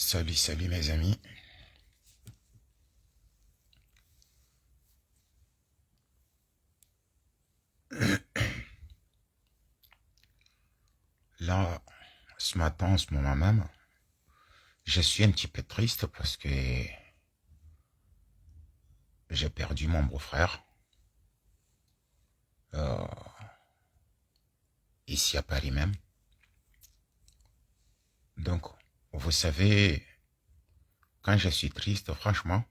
Salut, salut mes amis. Là, ce matin, en ce moment même, je suis un petit peu triste parce que j'ai perdu mon beau-frère euh, ici à Paris même. Donc, vous savez, quand je suis triste, franchement,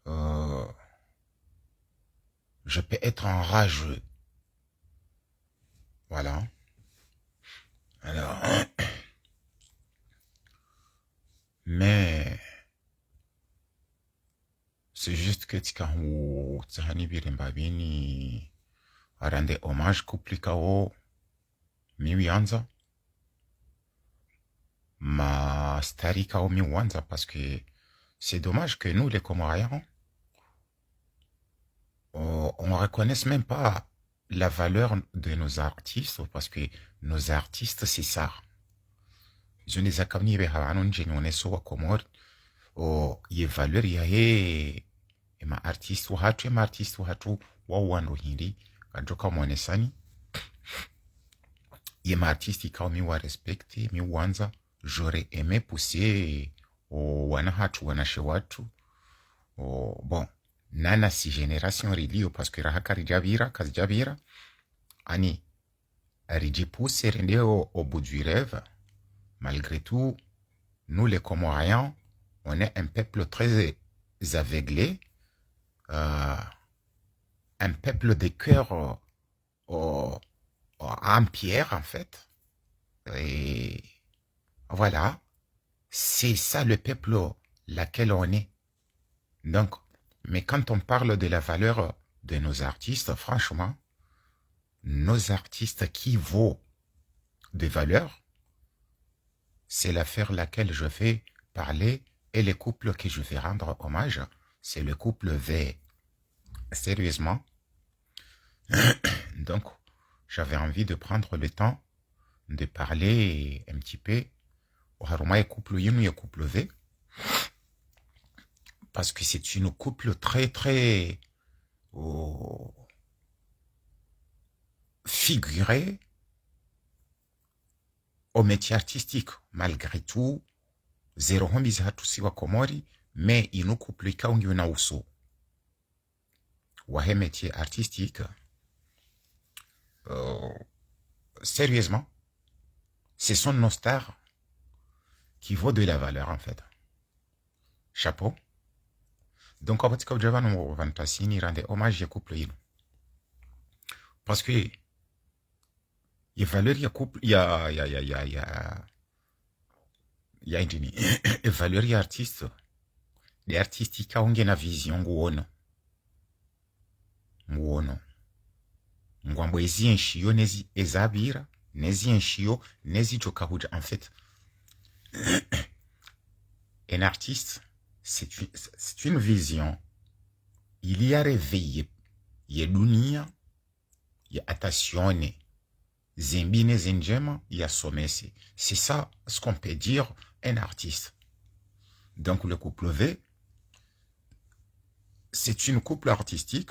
euh, je peux être enrageux. Voilà. Alors, mais c'est juste que Tikahu Tsahani Birimbabini a rendu hommage Kuplikao Miwianza. Ma starika au Miwanza parce que c'est dommage que nous, les Comoriens, on ne reconnaisse même pas la valeur de nos artistes parce que nos artistes, c'est ça. Je ne sais pas si vous avez so Comor o ye valeur ya he ma artiste watu wa wando hindi kajoka mwanesani ye ma artiste ikaw mi wa respecte mi wanza j'aurais aimé pousser o wana hatu wanashe watu o bon nana si génération rilio parce que rahaka rijabira kazijabira ani rijipousse rende au bout du rêve. Malgré tout, nous les Comoriens, on est un peuple très aveuglé, un peuple de cœur en pierre en fait. Et voilà, c'est ça le peuple laquelle on est. Donc, mais quand on parle de la valeur de nos artistes, franchement, nos artistes qui vaut de valeur, c'est l'affaire laquelle je vais parler et le couple que je vais rendre hommage, c'est le couple V. Sérieusement. Donc, j'avais envie de prendre le temps de parler un petit peu au Haruma et couple Yin et couple V. Parce que c'est une couple très, très figurée au métier artistique. Malgré tout, zéro hombiz hatusiwa Komori, mais ino couple ikaungi na uso. Wahe métier artistique. Sérieusement, ce sont nos stars qui vaut de la valeur en fait. Chapeau. Donc, en fait, comme je vais nous vantasini rendre hommage à couple ino. Parce que il y a valeur, il y a couple, il y a indini. Il valeur, il y a artiste. Les artistes qui ont une vision nguono. Nguono. Ngwambo ezi enshio nezi ezabira, nezi enshio nezi jokahuja en fait. Un artiste, c'est une vision. Il y a réveillé. Il y a dunia, il y a attentionne. Zimbine zinjema, il y a sommeil. C'est ça ce qu'on peut dire un artiste. Donc le couple V, c'est une couple artistique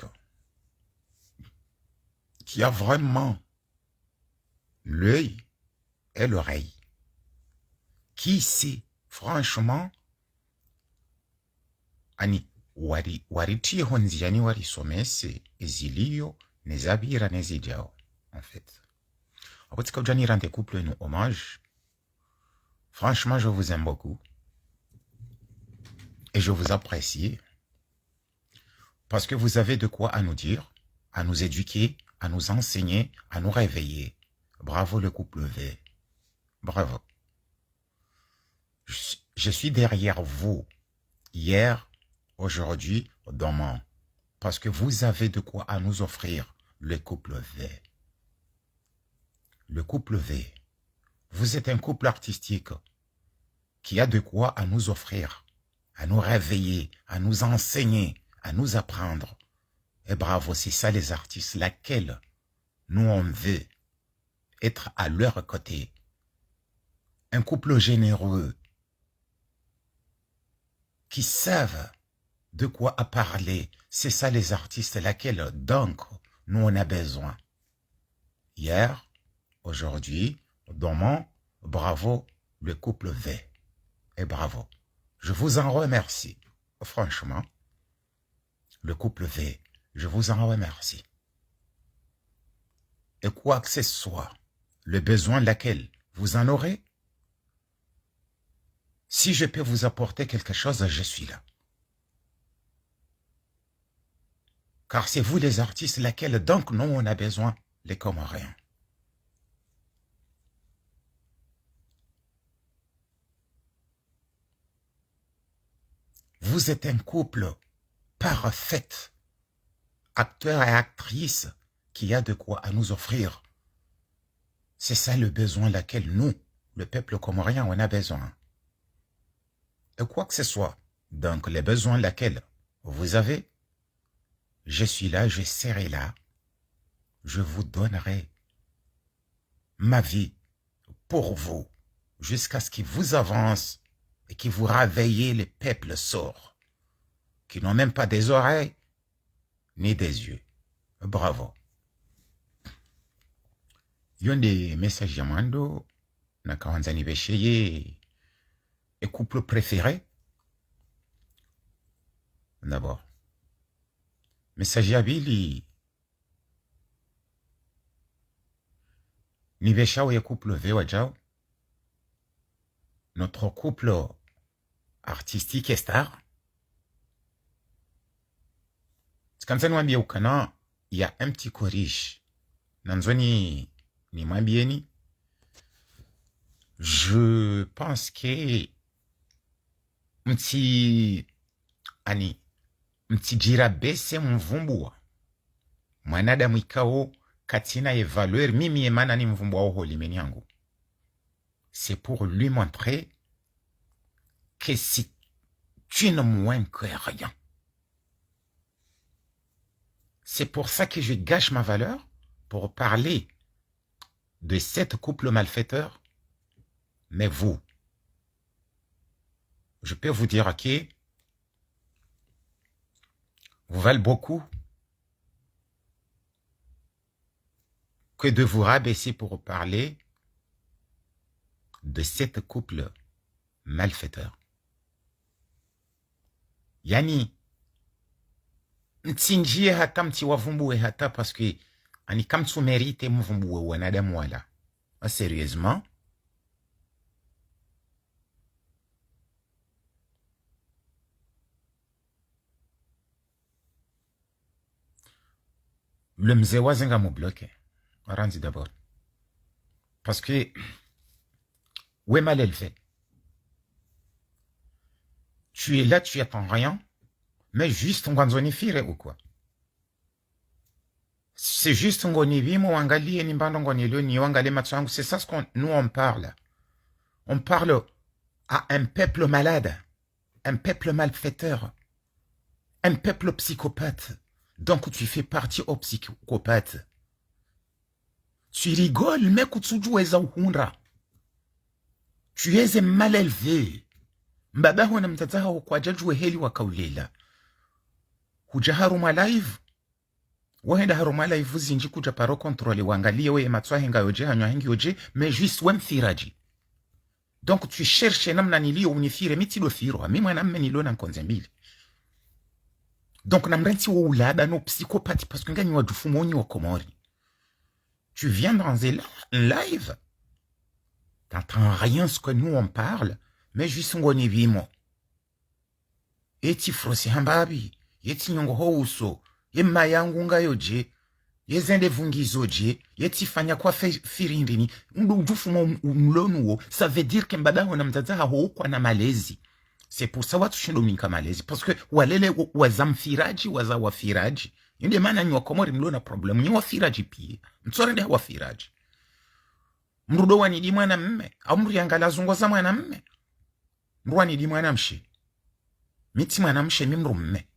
qui a vraiment l'œil et l'oreille. Qui sait, franchement, ani wariti honziani wari somese ezilio nezabira nezijao en fait. Après que Johnny rende couple nous hommage, franchement je vous aime beaucoup et je vous apprécie parce que vous avez de quoi à nous dire, à nous éduquer, à nous enseigner, à nous réveiller. Bravo le couple V. Bravo. Je suis derrière vous hier, aujourd'hui, demain. Parce que vous avez de quoi à nous offrir, le couple V. Le couple V. Vous êtes un couple artistique qui a de quoi à nous offrir, à nous réveiller, à nous enseigner, à nous apprendre. Et bravo, c'est ça les artistes, laquelle nous on veut être à leur côté. un couple généreux, qui savent de quoi à parler. C'est ça les artistes, laquelle donc nous on a besoin. Hier, aujourd'hui, demain, bravo le couple V. Et bravo. Je vous en remercie. Franchement, le couple V, je vous en remercie. Et quoi que ce soit, le besoin de laquelle vous en aurez, si je peux vous apporter quelque chose, je suis là. Car c'est vous les artistes laquelle donc nous on a besoin, les Comoriens. Vous êtes un couple parfait, acteur et actrice, qui a de quoi à nous offrir. C'est ça le besoin laquelle nous, le peuple comorien, on a besoin. Et quoi que ce soit, donc les besoins laquelle vous avez, je suis là, je serai là, je vous donnerai ma vie pour vous, jusqu'à ce qu'il vous avance et qu'il vous réveille les peuples sourds, qui n'ont même pas des oreilles ni des yeux. Bravo. Yon des messages yamando, na kawanzani besheye, et couple préféré. D'abord, message yabili, ni beshao ye couple vewa jao, notre couple artistique et star. Quand ça nous a bien au Canada, il y a un petit corrige. Nanzoni ni moins bien. Je pense que mti jira bese mvumbua. Mwanada mwikao katina e valeur mimi emana ni mvumbua oho limeni yangu. C'est pour lui montrer que si tu ne moins que rien. C'est pour ça que je gâche ma valeur pour parler de cet couple malfaiteur. Mais vous, je peux vous dire que vous valez beaucoup que de vous rabaisser pour parler de cet couple malfaiteur. Yani, mtinjie hata mtiwavumbuwe hata parce que ani kam tu mérite mvumbuwe wanadamu wala. Sérieusement, le mzee wazenga mu bloqué. Arandi d'abord. Parce que où est mal élevé. Tu es là, tu attends rien, mais juste on va fire ou quoi. C'est juste on wangali ni mbando ngonilo ni wangali matsangu. C'est ça ce qu'on nous on parle. On parle à un peuple malade, un peuple malfaiteur, un peuple psychopathe. Donc tu fais partie au psychopathe. Tu rigoles, mais tu es mal élevé. Mbaba wana mtataha kwa jaju heli wa kaulela. Hujaharuma live. Wahenda haruma live zinji kuja paro contrôle wangalie we matswa henga yoje hanywa hengi yoje mais juste wem firaji. Donc tu cherches namna nilio unifire mitilo firo. Mimi mwana mme nilo na nkonzembili. Donc namrenti wo ulada no psychopathe parce que ngani wa dufumoni wa Komori. Tu viens dans un live. T'entends rien ce que nous on parle. Mais juste ngoni vimo. Eti frosi hambabi. Yeti nyongo houso. Ye mayangu nga yoje. Ye zende vungizo je. Yeti fanya kwa firindini. Ndufumo mlonuo. Ça veut dire que mbaba wana mtataha kwa na malezi. C'est pour ça watu shindo minka malezi. Parce que walele wazamfiraji waza wafiraji. Yende mana nywa Komori mlona problem. Nywa firaji pie. Mtsorende wafiraji. Mrudo wanidi mwana mme. Au mriangala zungoza mwana mme. Mruani di mwana mshi. Miti mwana mshi mimrumme.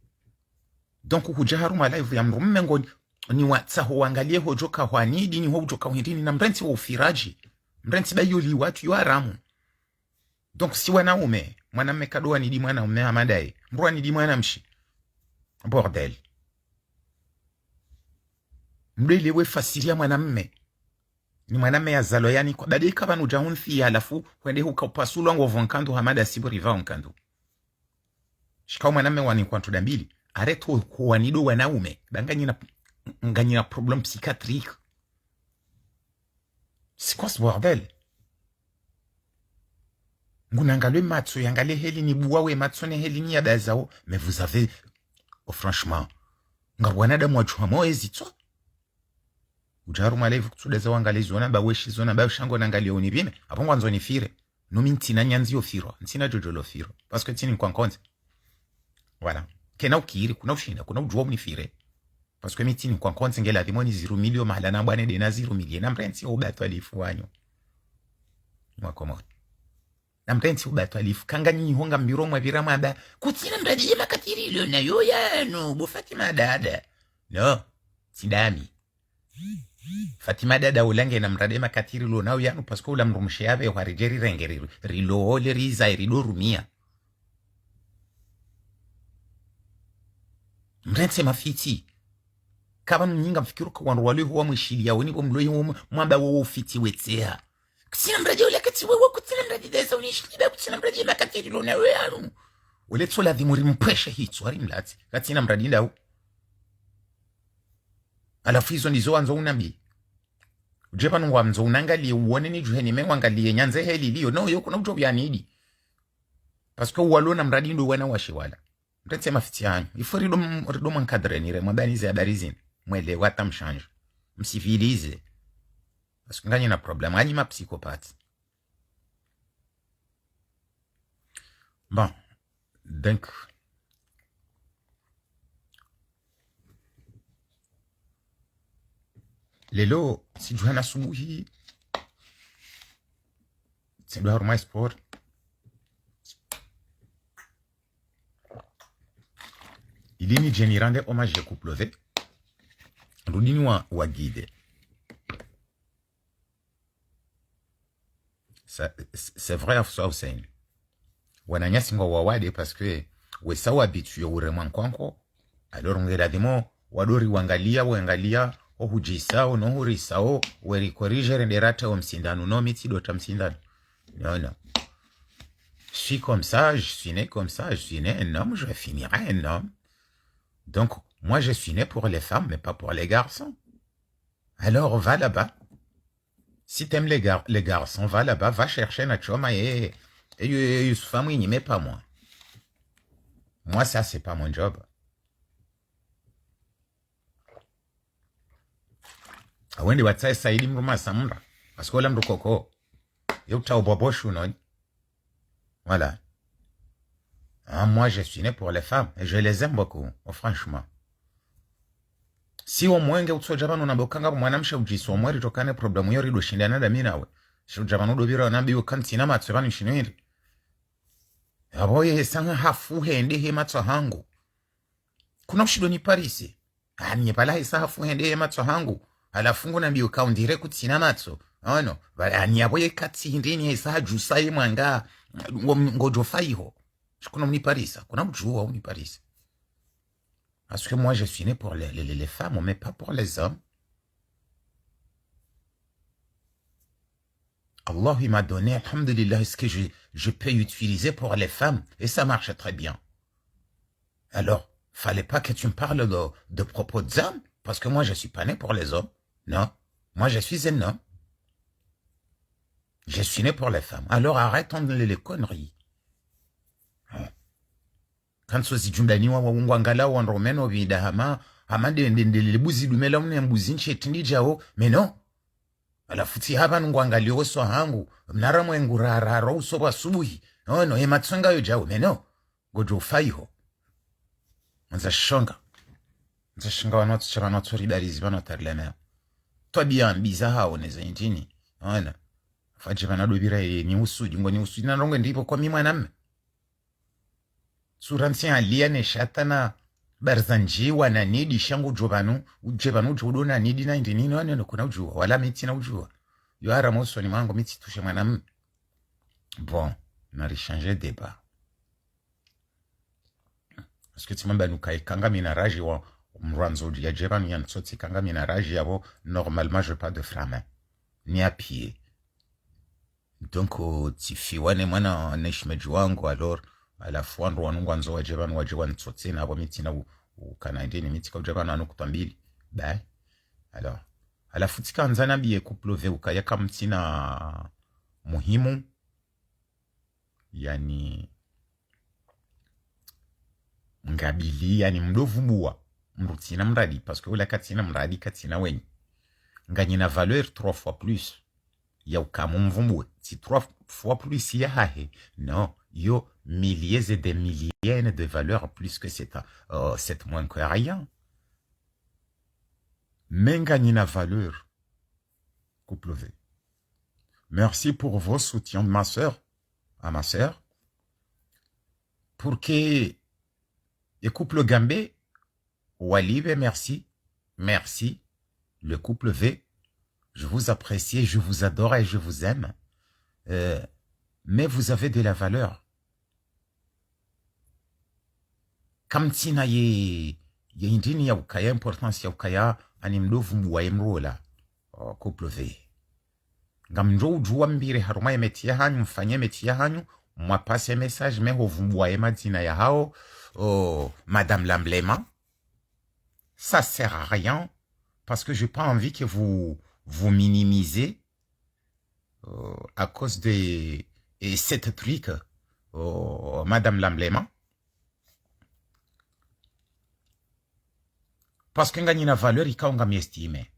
Donc hujaharuma live ya mrumme ngoni ni watsaho wangalie hojoka hwanidi ni hojoka hwindini na mrenti wa ufiraji. Mrenti bayuli watu yu haramu. Donc si wanaume mwanamme kadoa ni di mwanaume amadai mbwa ni di mwanamshi bordel mdele we fasiria mwanamme ni mwanamme ya zalo yani kwa badika banu jahunthi alafu wende hukapasulu wangu vonkandu hamada sibu riva onkandu shikao mwanamme wani kwa tudambili areto kwa nido wanaume nganyina problem psychiatrique c'est quoi ce bordel Ngunangale matso yangale heli ni buwawe matso ne heli ni yadazao mais vous avez franchement ngabwana mwa chwa moezi to ujaru malevu kutudaza wangale zona ba weshi zona ba shango nangali oni bime apo ngwanzo ni fire no mintina nyanzi ofiro ntina jojolo firo parce que tini kwa konze voilà kena ukiri kuna ushinda kuna ujua munifire parce que mitini kwa konze ngela dimoni 0 milio mahala na bwane de na 0 milio na mrensi obato alifuanyo mwakomo na mrensi obato alifu kanga nyi honga mbiro mwa virama da kutina mraji makatiri lio na yo yanu bo Fatima dada no sidami Fatima dada ulange na mrade makatiri lio na yo yanu parce que ula mrumshiabe wa rijeri rengeri rilo ole riza irido rumia mrense mafiti kaba mnyinga mfikiru kwa wale huwa mwishilia weni bo mloi huwa mwamba wo fiti wetea kutina mraje ule kati wewe kutina mraje desa unishilia kutina mraje makatiri lo na wewe ule tsola dhimuri mpresha hito ari mlati katina mraje ndau alafu hizo ndizo anzo unambi ujepa nungwa mzo unangalie uone ni juheni menwangalie nyanze heli liyo no yo kuna ujobi anidi paske uwalona mraje ndo wana washiwala mrense mafiti yanyu ifo rido mankadre nire mwabanize adarizini mwele wata mshanje msivilize parce que ngani na problème ani ma psychopathe bon donc lelo si juhana subuhi c'est le harma sport ilini jenirande hommage couple ve rudini wa guide c'est vrai ça Hussein wananyasi ngo wawade parce que we sawa habitué uremwa kwanko alors ngela demo wadori wangalia ohujisao no hurisao weri corriger nderata o msindano no mitido ta msindano non je suis comme ça je suis né comme ça je suis né un homme je finirai un homme donc moi je suis né pour les femmes mais pas pour les garçons alors va là-bas si t'aimes les garçons va là-bas va chercher Nachoma et femme mais pas moi ça c'est pas mon job awende watsaye saidi mruma samra parce que lamdo koko yauta oboboshu non voilà moi je suis né pour les femmes et je les aime beaucoup franchement si omwenge utsojabano nabokanga mwanamsha ujiso omweri tokane problem yori do shindana da minawe shujabano do bira nabi ukantina matsebani shinwiri aboye sanga hafu hende he matso hangu kuna ushido ni Paris ani pala hisa hafu hende he matso hangu alafungu na biyo kaundire kutina matso ono ani aboye kati ndini hisa jusa ye mwanga ngojo faiho kuna mni Paris kuna mjua uni Paris. Parce que moi, je suis né pour les femmes, mais pas pour les hommes. Allah, il m'a donné, alhamdulillah, ce que je peux utiliser pour les femmes. Et ça marche très bien. Alors, fallait pas que tu me parles de propos d'hommes, parce que moi, je suis pas né pour les hommes. Non. Moi, je suis un homme. Je suis né pour les femmes. Alors, arrêtons les conneries. Kanso zijundani wa wangala wa romeno vidahama amande ndendele buzi dumela mne mbuzi ncheti jao meno alafuti hapa ngwangali oso hangu mnara mwengurara roso basubuhi no ematsanga yo jao meno gojo faiho nza shonga wanatu chara natu ridarizi bana tarlema to bien bizaha oneza intini ona faje bana do bira ni usudi ngoni usudi na rongo ndipo kwa mimwa namme suransi aliane shatana barzanji wana nidi shangu jobanu ujebanu jodona nidi na ndini no kuna ujua wala miti na ujua yo ara moso ni mango miti tushe mwanam bon n'a changé de débat. Parce que tu m'as dit que kanga minaraji wa mranzo ya jeba ni yansoti kanga minaraji yabo normalement je pas de frein ni à pied. Donc tifiwane mwana neshmeji wangu alors à la fois ndo wanungu anzo wajeba wajiwa nsoti na abo miti na ukanadi ni miti kwa jeba na nukutambili ba alors alafu tikaanza nabiye kuplove ukayaka mtina muhimu yani ngabili yani mdovumbua mrutina mradi parce que ula katina mradi katina wenye nganyina valeur 3 fois plus ya ukamu mvumbue si 3 fois plus ya hahe non yo milliers et des milliers de valeurs plus que c'est moins que rien mais nganyina valeur couple V. Merci pour vos soutiens de ma sœur à ma sœur pour que le couple Gambé, Walibe, merci, merci. Le couple V, je vous apprécie, je vous adore et je vous aime. Mais vous avez de la valeur. Comme si na ye indini ya ukaya, importance ya ukaya, animdo vumbuwa emrola, couple V. Gamjo ujua mbire haruma ya metia hanyu, mfanye metia hanyu, mwa passe message, me ho vumbuwa emadina ya hao, oh, Madame Lamblema, ça sert à rien parce que j'ai pas envie que vous minimisez à cause de cette truc, Madame Lamblema. Parce que ngani na valeur ikaonga miestime.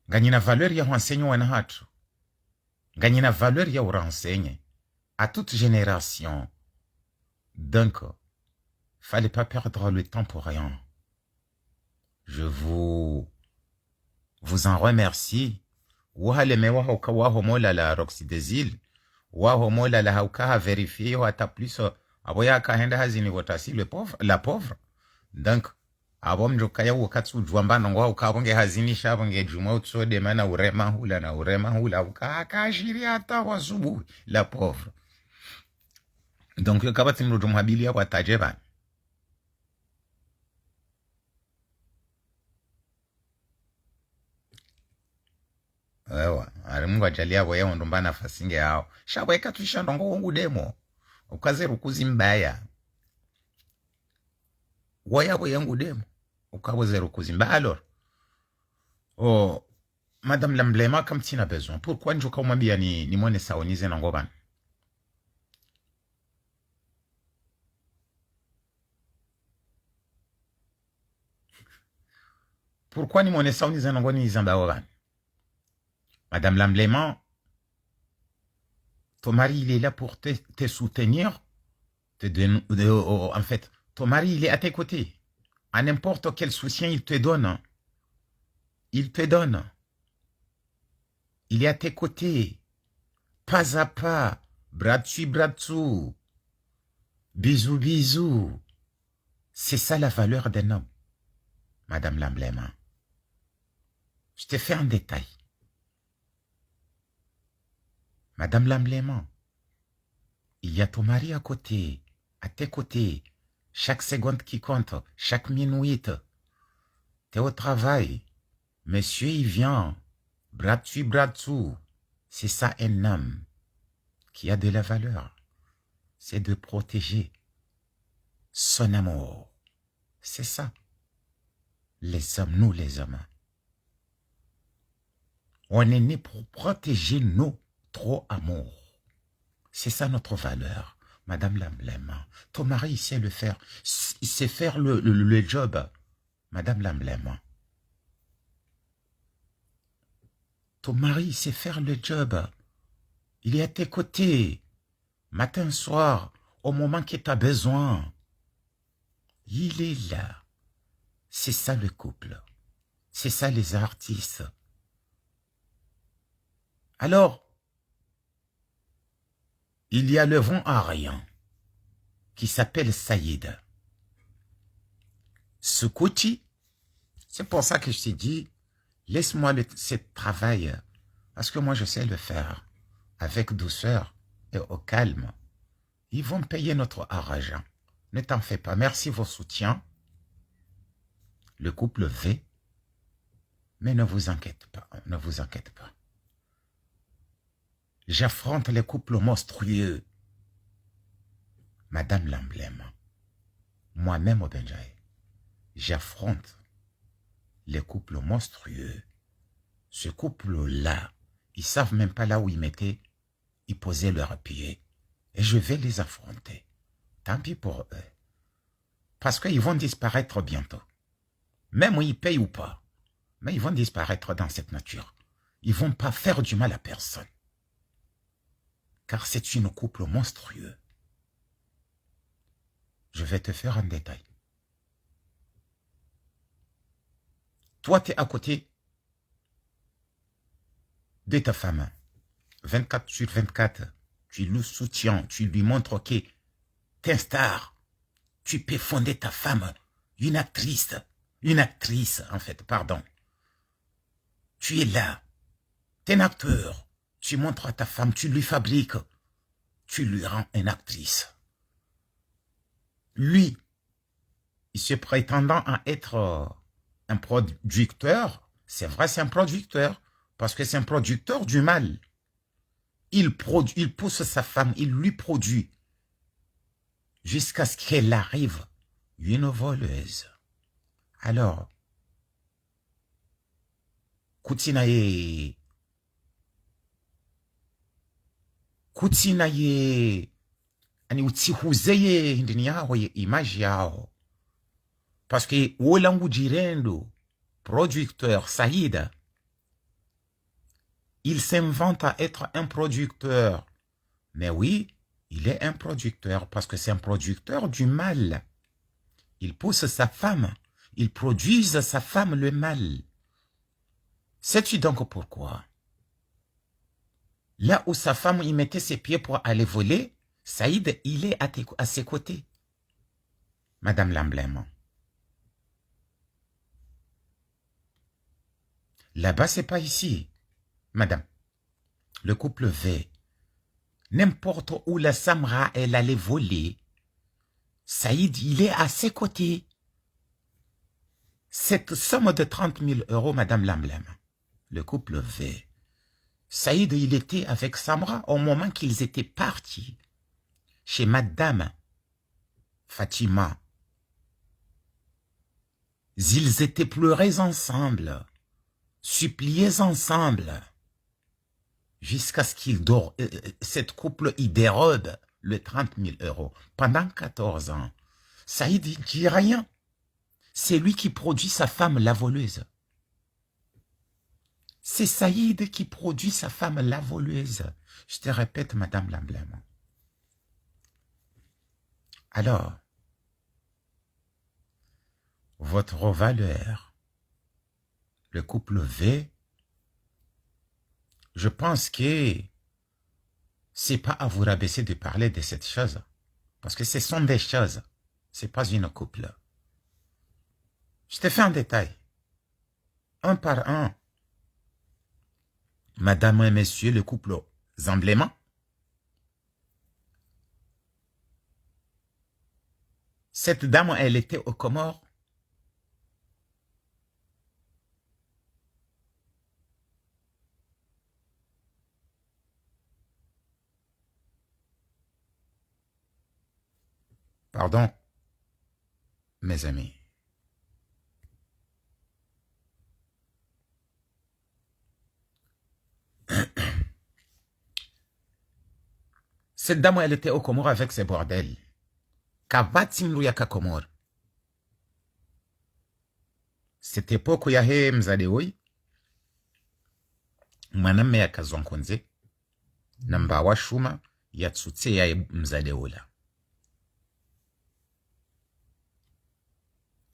Ngani na valeur ya renseigner wana hatu. Ngani na valeur ya renseigner à toute génération. Donc, fallait pas perdre le temps pour rien. Je vous en remercie. Wahaleme wahauka wahomola la roxydésil. Wahomola la hauka a vérifié hata plus aboya kahenda hazini votasi la pauvre. Donc, abom njokaya wakatsu juamba nongo hauka bonge hazini shabonge juma utsode mana urema hula na urema hula hauka akashiri hata wasubu la pauvre. Donc, yo kabati mrujumhabili ya watajeba. Ewa, mungu ajalia boya ondumba nafasi nge hao. Shabweka tuishandongo wangu demo. Ukaze rukuzi mbaya. Waya boya yangu demo. Ukaze rukuzi mbaya. Alors, oh, Madame Lamblema, comme tu n'as besoin. Pourquoi njoka umambia ni mwene saonize na ngoban? Pourquoi ni mwene saonize na ngoni nizamba ngoban? Madame Lamblema, ton mari, il est là pour te soutenir. En fait, ton mari, il est à tes côtés. À n'importe quel soutien, il te donne. Il te donne. Il est à tes côtés. Pas à pas. Bras dessus, bras dessous. Bisous, bisous. C'est ça la valeur d'un homme. Madame Lamblema. Je te fais un détail. Madame Lamblema, il y a ton mari à côté, à tes côtés, chaque seconde qui compte, chaque minute. T'es au travail, monsieur il vient, bras dessus, bras dessous. C'est ça un homme qui a de la valeur. C'est de protéger son amour. C'est ça. Les hommes, nous les hommes. On est né pour protéger nos trop amour. C'est ça notre valeur. Madame Lamblema, ton mari il sait le faire. Il sait faire le job. Madame Lamblema. Ton mari il sait faire le job. Il est à tes côtés. Matin, soir, au moment que tu as besoin. Il est là. C'est ça le couple. C'est ça les artistes. Alors, il y a le vent à rien qui s'appelle Saïd. Ce Kouti, c'est pour ça que je t'ai dit, laisse-moi ce travail, parce que moi je sais le faire avec douceur, et au calme. Ils vont payer notre argent. Ne t'en fais pas. Merci vos soutiens. Le couple V. Mais ne vous inquiétez pas. Ne vous inquiétez pas. J'affronte les couples monstrueux. Madame l'emblème. Moi-même au Benjaï. J'affronte les couples monstrueux. Ce couple-là, ils ne savent même pas là où ils mettaient, ils posaient leurs pieds. Et je vais les affronter. Tant pis pour eux. Parce qu'ils vont disparaître bientôt. Même où ils payent ou pas. Mais ils vont disparaître dans cette nature. Ils ne vont pas faire du mal à personne. Car c'est une couple monstrueux. Je vais te faire un détail. Toi, tu es à côté de ta femme. 24 sur 24. Tu le soutiens. Tu lui montres que tu es un star. Tu peux fonder ta femme. Une actrice en fait, pardon. Tu es là. Tu es un acteur. Tu montres à ta femme, tu lui fabriques. Tu lui rends une actrice. Lui, il se prétendant à être un producteur, c'est vrai, c'est un producteur, parce que c'est un producteur du mal. Il pousse sa femme, il lui produit, jusqu'à ce qu'elle arrive une voleuse. Alors, Kutinaye, ani utihuzeye ndani yao image yao. Parce que Wolangu Jirendo, producteur Saïd, il s'invente à être un producteur. Mais oui, il est un producteur parce que c'est un producteur du mal. Il pousse sa femme, il produit sa femme le mal. Sais-tu donc pourquoi? Là où sa femme y mettait ses pieds pour aller voler, Saïd, il est à ses côtés. Madame l'emblème. Là-bas, c'est pas ici. Madame, le couple V, n'importe où la Samra, elle allait voler, Saïd, il est à ses côtés. Cette somme de 30 000 €, Madame l'emblème, le couple V, Saïd, il était avec Samra au moment qu'ils étaient partis chez Madame Fatima. Ils étaient pleurés ensemble, suppliés ensemble, jusqu'à ce qu'ils dorment. Cette couple, il dérobe le 30 000 € pendant 14 ans. Saïd, il dit rien. C'est lui qui produit sa femme, la voleuse. C'est Saïd qui produit sa femme, la voleuse. Je te répète, Madame l'emblème. Alors, votre valeur, le couple V, je pense que c'est pas à vous rabaisser de parler de cette chose. Parce que ce sont des choses. C'est pas une couple. Je te fais un détail. Un par un. Madame et messieurs, le couple Zambléman. Cette dame, elle était aux Comores. Pardon, mes amis. Cette dame, elle était aux Comores avec ses bordels. Kavatim Luyaka Comores. Cette époque où il y a Mzadeoui, Maname ya Kazonkonze, Nambawa Shuma, Yatsutse ya Mzadeola.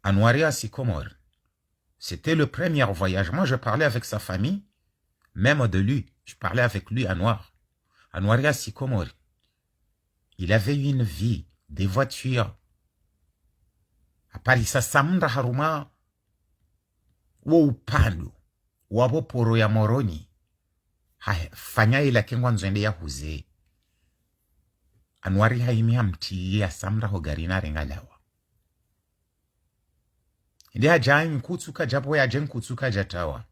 Anouaria si Comores. C'était le premier voyage. Moi, je parlais avec sa famille, même de lui. Je parlais avec lui à Noir. Anouaria si Comores. Il avait eu une vie, des voitures. À Paris, ça Samra Haruma, wo upando, wabo poro ya moroni. Fanya ila kengwa nzwende ya huze. Anwari haimi hamti ya samra hogarina rengalawa. Ndi hajai mkutsuka japo ya jen kutsuka jatawa.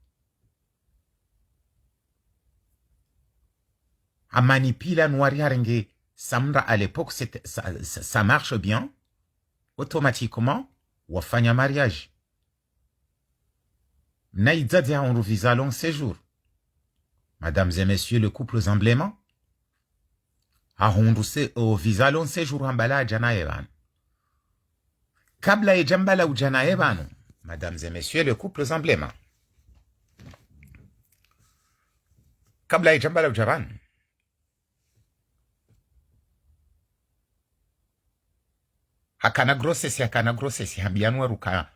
Amani pila Anwari harenge samra à l'époque ça marche bien. Automatiquement, wafanya mariage. Naïdade a un visa long séjour. Mesdames et messieurs, le couple emblément. A un visa long séjour hambala jana evan. Kabla e jambala ou jana evan. Mesdames et messieurs, le couple emblément. Kabla e jambala ou javan. Hakana grossesse hambianwa ruka.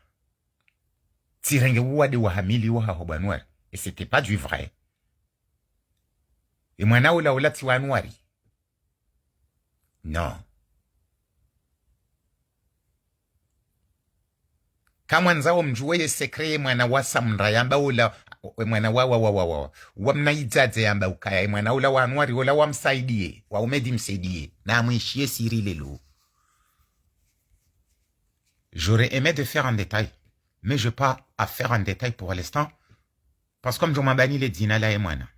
Tirenge wade wa hamili wa hobanwari. Et c'était pas du vrai. Et mwana ola tiwa Anwari. Non. Kama nzao mjuwe sekre mwana wa samra yamba ola mwana wa mnaidzaze yamba ukaya mwana ola wa Anwari ola wa msaidie wa umedi msaidie na amwishie siri lelo. J'aurais aimé de faire en détail, mais je n'ai pas à faire en détail pour l'instant, parce que comme je m'en bani les dina la emwana.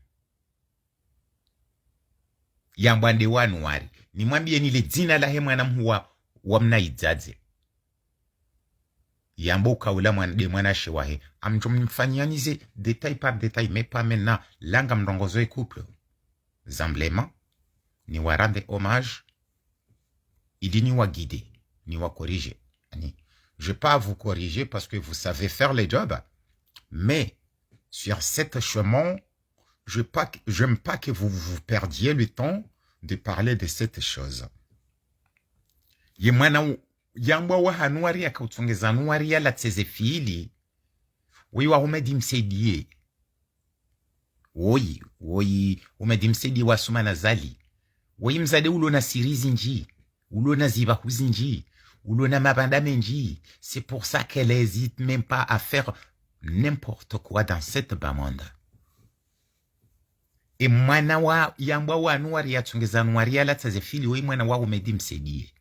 Yambande wa Anwari. Ni mwambie ni le dina la emwana mhuwa wamna idzaze. Yamboka ula mwana shewahe. Amjomifanyanize détail par détail, mais pas maintenant. Langa mrongozo e couple. Zamblément, ni wa rende hommage. Idi ni wa guide, ni wa corriger. Je ne vais pas vous corriger parce que vous savez faire les jobs. Mais sur cette chemin, je n'aime pas que vous perdiez le temps de parler de cette chose. Yambwa wa Anwari ya kautungeza Anwari ya la tsezefili. Wiwa umedi msaidie. Woi, umedi msaidie wa sumana zali. Woi mzade ulo na sirizi nji. Ulo na zibahuzi nji. Ulo na mabanda menji. C'est pour ça qu'elle hésite même pas à faire n'importe quoi dans cette bamande. Et mwana wa yambwa wa Anwari ya tungeza Anwari ya la tsezefili. Woi mwana wa umedi msaidie.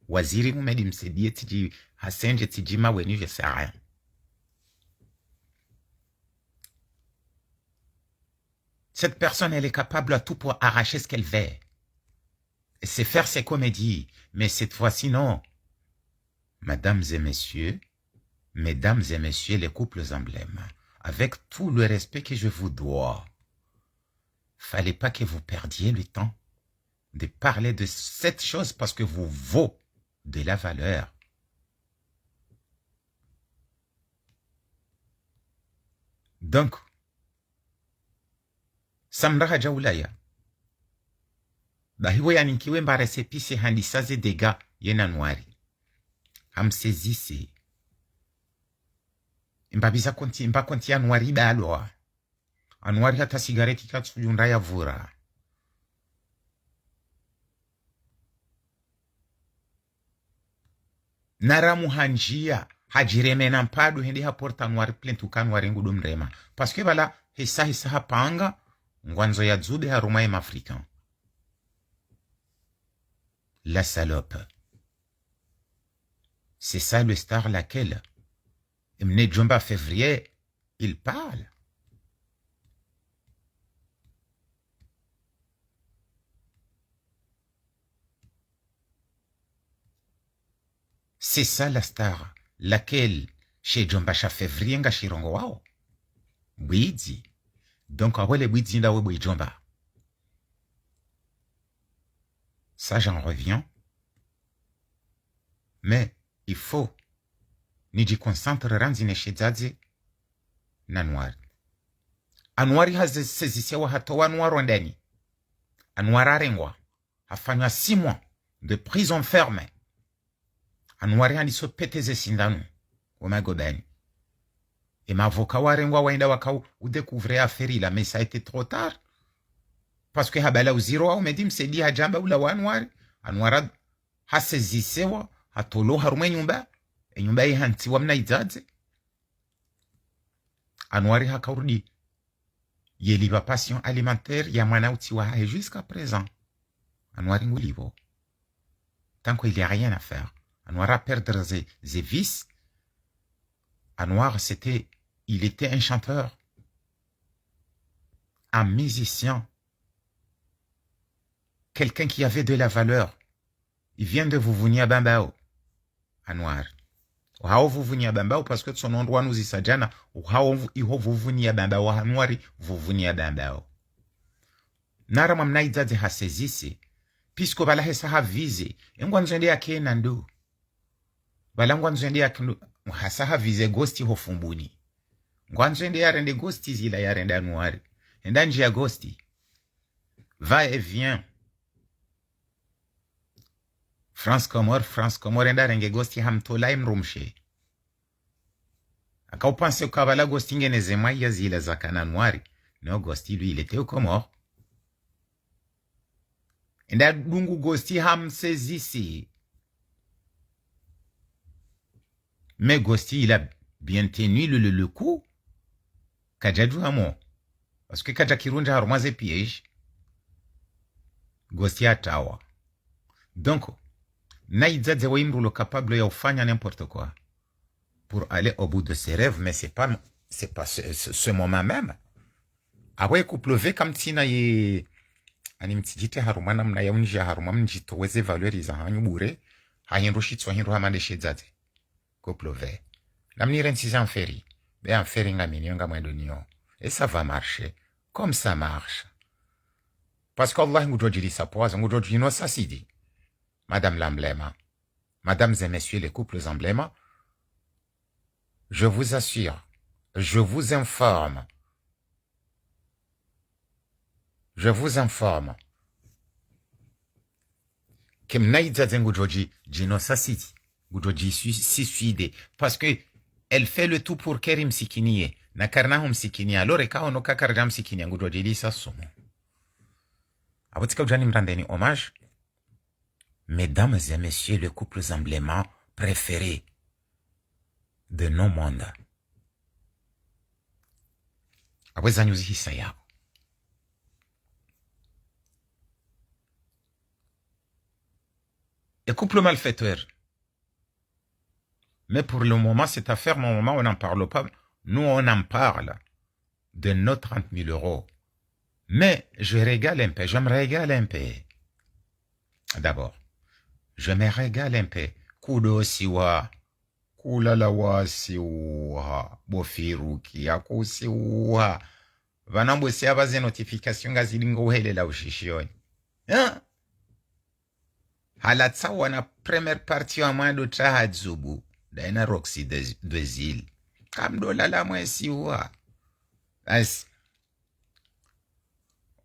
Waziri umedi msaidie tiji hasenje tijima weni je sais rien. Cette personne, elle est capable à tout pour arracher ce qu'elle veut. C'est faire ses comédies. Mais cette fois-ci, non. Mesdames et messieurs, les couples emblèmes, avec tout le respect que je vous dois, fallait pas que vous perdiez le temps de parler de cette chose parce que vous vaut de la valeur. Donc, Samra Jaulaya, bahiwe yaninkiwe mbare sepise handisaze dega yena Anwari. Hamsezise. Mbabiza konti Anwari balwa. Anwari hata sigareti katsuyunda ya vura. Naramu hanjia hajireme na mpadu hindi haporta Anwari plentu Anwari ngudu mrema. Paske bala hisa hapanga ngwanzo ya dzube harumaye mafrikan. La salope. C'est ça le star laquelle Mne Djomba février, il parle. C'est ça la star laquelle chez Djomba février nga shirongo wao. Bwidzi. Donc awele bwidzi ndawe bwe Djomba. Ça j'en reviens. Mais il faut niji concentre ranzine shedzaze na Anwari. Anwari hazisezisiwa hatowa Anwari ndani. Anwari arengwa. Hafanywa 6 mois de prison ferme. Anwari haniso peteze sindanu. Omagobani. Et ma avocat warengwa waenda wakau ou découvrir affaire là. Mais ça a été trop tard. Parce que habala uziro wa umedi msedi hajamba ula wa Anwari. Anwari hasezisiwa hatolo harume nyumba. Nyumba hii hanti wamna idzaze. Anwari hakaurudi. Yeliba passion alimentaire ya mwana utiwa hae jusqu'à présent. Anwari Ngoulivo. Tant qu'il n'y a rien à faire. Anwar a perdre ses vices. Anwar, il était un chanteur, un musicien, quelqu'un qui avait de la valeur. Il vient de Vuvuniya Bambao, Anwar. Hao Vuvuniya Bambao parce que son endroit nous y sajana, hao Vuvuniya Bambao, Anwari Vuvuniya Bambao. Nara mamnaizaze hasezisi, pisko bala hesa havize, engwanzende yake nando. Bala ngwanzende yake hasa havize gosti hofumbuni. Ngwanzende yarende gosti zila yarende Anwari. Endanji ya gosti. Va et vient. France Comore enda renge gosti hamtola imrumshe. Akaupanse ukabala gosti ngene zemaya zila zakana Anwari. No, gosti lui il était au Comore. Enda dungu gosti hamsezisi. Mais gosti il a bien tenu le coup. Kajadu hamo. Parce que kaja kirunja harumaze piège. Gosti atawa. Donc, Naïdzadze Waimrulo capable ya ufanya n'importe quoi pour aller au bout de ses rêves, mais c'est pas ce moment même. Awe kuplove kam tina ye ani mtijite harumana mna ya unjia harumam njito weze valoriza hanyu bure hayenro shitso hinro hamande shedzadze kuplove namni rensiza en ferry be en ferry nga minyonga mwendonio et ça va marcher comme ça marche parce qu'Allah ngudojili sa poise ngudojili no sasidi. Madame l'emblème, mesdames et messieurs les couples emblèmes, je vous assure, je vous informe que Mnaïdza Ngujoji Jino Sassidi, Ngujoji suicide, parce que elle fait le tout pour Kerim Sikiniye, Nakarnahum Sikiniye, alors et quand on a Karjam Sikiniye, Ngujoji dit ça somme. Abotika Ujani Mrandeni hommage. Mesdames et messieurs, les couples emblématiques préférés de nos mondes. Aweza nyuzi hisa yao. Les couples malfaiteurs. Mais pour le moment, cette affaire, mon moment, on n'en parle pas. Nous, on en parle de nos 30 000 euros. Mais je régale un peu, je me régale un peu. D'abord. Je me régale un peu. Kudo siwa. Kulalawa siwa. Bofiruki. Ako siwa. Vanambo siya ze notification gazilingo hele la ushishioni. Hein? Halatsa wana première partie wa mwado trahadzubu. Daina Roxy de Zil. Kamdola la mwe siwa. As.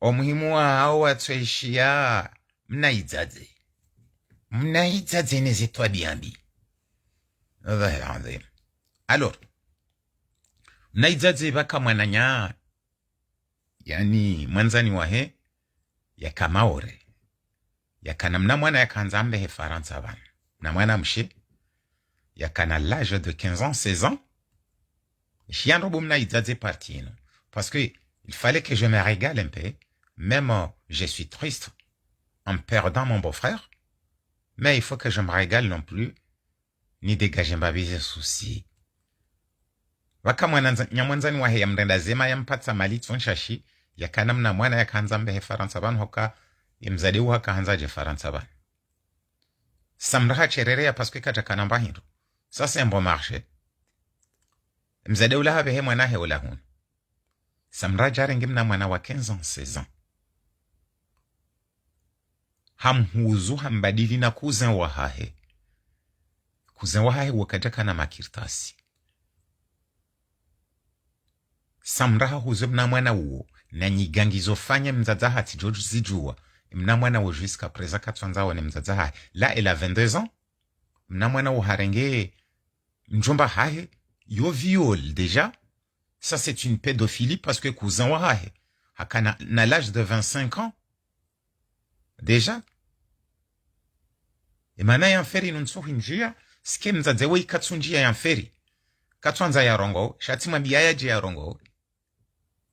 Omuhimu wa hawa tuishia. Mnaidzaze. Mnaïdzadze nezetoa biambi. Alors, Mnaïdzadze baka mwananya, yani mwanzani wahe, yaka maore. Yaka namna mwana yaka nzambe he Faransa bana. Na mwana mshe, yaka na l'âge de 15 ans, 16 ans. Chianrobo Mnaïdzadze parti, non? Parce que il fallait que je me régale un peu. Même je suis triste en perdant mon beau-frère. Mais il faut que je me régale non plus, ni dégager ma vie de soucis. Waka mwanzani wahe ya mrenda zema ya mpatsa mali tsonshashi, ya kanamna mwana ya kanzambe he Faransa ban hoka, ya mzade waka hanzaje Faransa ban. Samraha cherere parce que kaja kanamba hindo. Ça c'est un bon marché. Mzade ulaha behe mwana he ulahun. Samraha jarenge mna mwana wa 15 ans, 16 ans. Hamhuzu hambadili na cousin wahahe. Cousin wahahe wakajaka na makirtasi. Samraha huzo mna mwana uo. Na nyigangizo fanya mzaza hati joju zijua. Mna mwana uo jusqu'à présent katwanza wane mzaza hahe. Là, elle a 22 ans. Mna mwana uo harenge mjomba hahe. Yo viol déjà. Ça c'est une pédophilie parce que cousin wahahe. Haka na l'âge de 25 ans. Déjà. Et maintenant, il y a un ferry, nous sommes njia, ce qui nous a dit, oui, katsunjia y a un ferry. Katwanza ya rongo, shatima biaya ya rongo.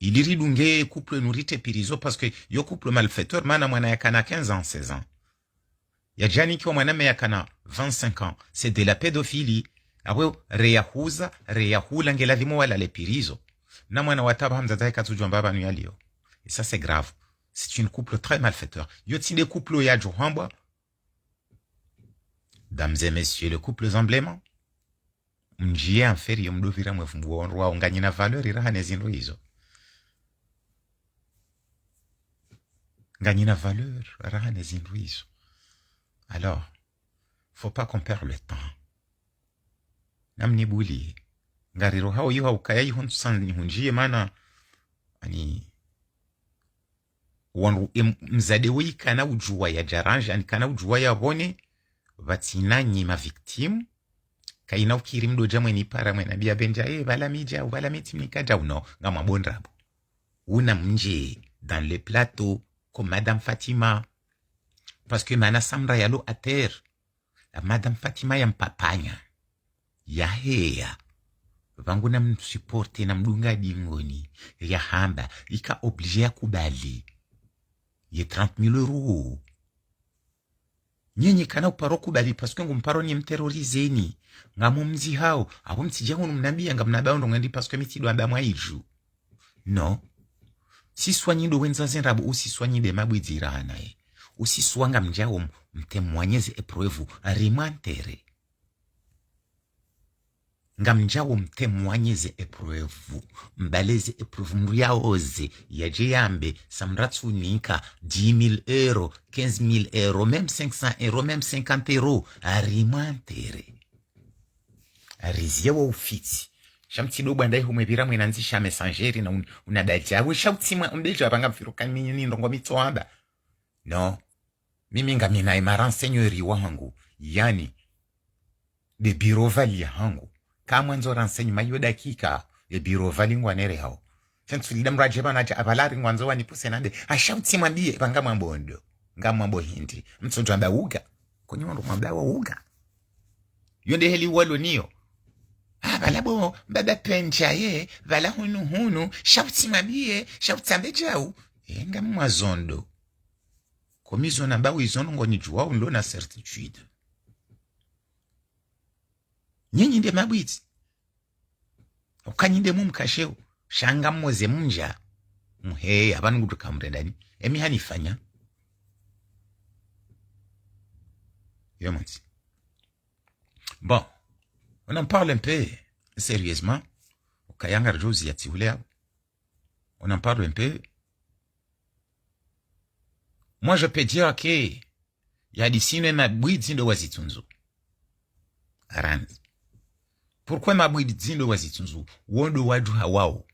Il ridunge couple nourite pirizo parce que yo couple malfaiteur mana mwana yakana 15 ans, 16 ans. Ya jani kiwa mwana yakana 25 ans. C'est de la pédophilie. Awe reyahula ngela vimo wala le pirizo. Na mwana wataba hamzatae katujwa mbaba nuyalio. Et ça c'est grave. C'est une couple très malfaiteur. Yo ti de couple ya johamba. Dames et messieurs, le couple emblément. Mjie anferi yomdovira mwefumbu onrua unganyina valeur iraha nezindo hizo. Gagner la valeur, raha nezindo hizo. Alors, faut pas qu'on perde le temps. Namni buli. Ngariro hao yuha ukaya yuhun sanni hunjie mana ani wanru mzade wei kana ujua ya jaranje ani kana ujua ya bone vatina nyima victime kaina ukiri mdo jamwe ni para mwena bia benja bala mija ou bala miti mikaja ou non ngama bondrabo una mnje dans le plateau comme Madame Fatima parce que mana samra yalo à terre la Madame Fatima ya mpapanya ya heya vangu na msuporte na mdunga dingoni ya hamba ika oblige ya kubali ye 30,000 euros nyenye kana uparo kubali parce que ngumparo ni mterorizeni ngamu mzi hao abo mtijangu mnambia ngamnabao ndo ngandi parce que mitido amba mwaiju no si soigner do wenza zenrabo aussi soigner de mabwizira nae aussi swanga mjao mtemwanyeze epreuve rimantere ngamjao mtemwanyeze epreuve mbaleze epreuve mriaoze yaje yambe samratsunika 10,000 euros 15,000 euros même 500 euros même 50 euros rimantere ariziwa ufiti shamtido bwandai humebira mwenanzisha messangeri na unadaja we shautima umbejo abanga mfiruka mini ndongo mitoanda no mimi ngamina ima renseigneuri wangu yani de bureau vali hangu kama nzo renseignement yo dakika de bureau vali ngwanere hao sentu lidam rajeba na abalari ngwanzo wani pusenande ashautima mbie banga mambondo ngamambo hindi mtsojo amba uga konyondo mabdawa uga yonde heli walo niyo balabo baba penja ye vala hunu shautimamie shautambe jau enga mwazondo komizo na bawo izono ngoni juwa undo na certitude nyenyi nde mabwiti ukanyinde mumkasheo shanga mmoze munja muhe abantu ngutuka mrendani emi hanifanya yomonsi bon. On en parle un peu sérieusement. On en parle un peu. Moi, je peux dire que il y a d'ici ma bouidine de wazitunzu. Pourquoi ma bouidine de wazitunzu? Wondo wadu hawao.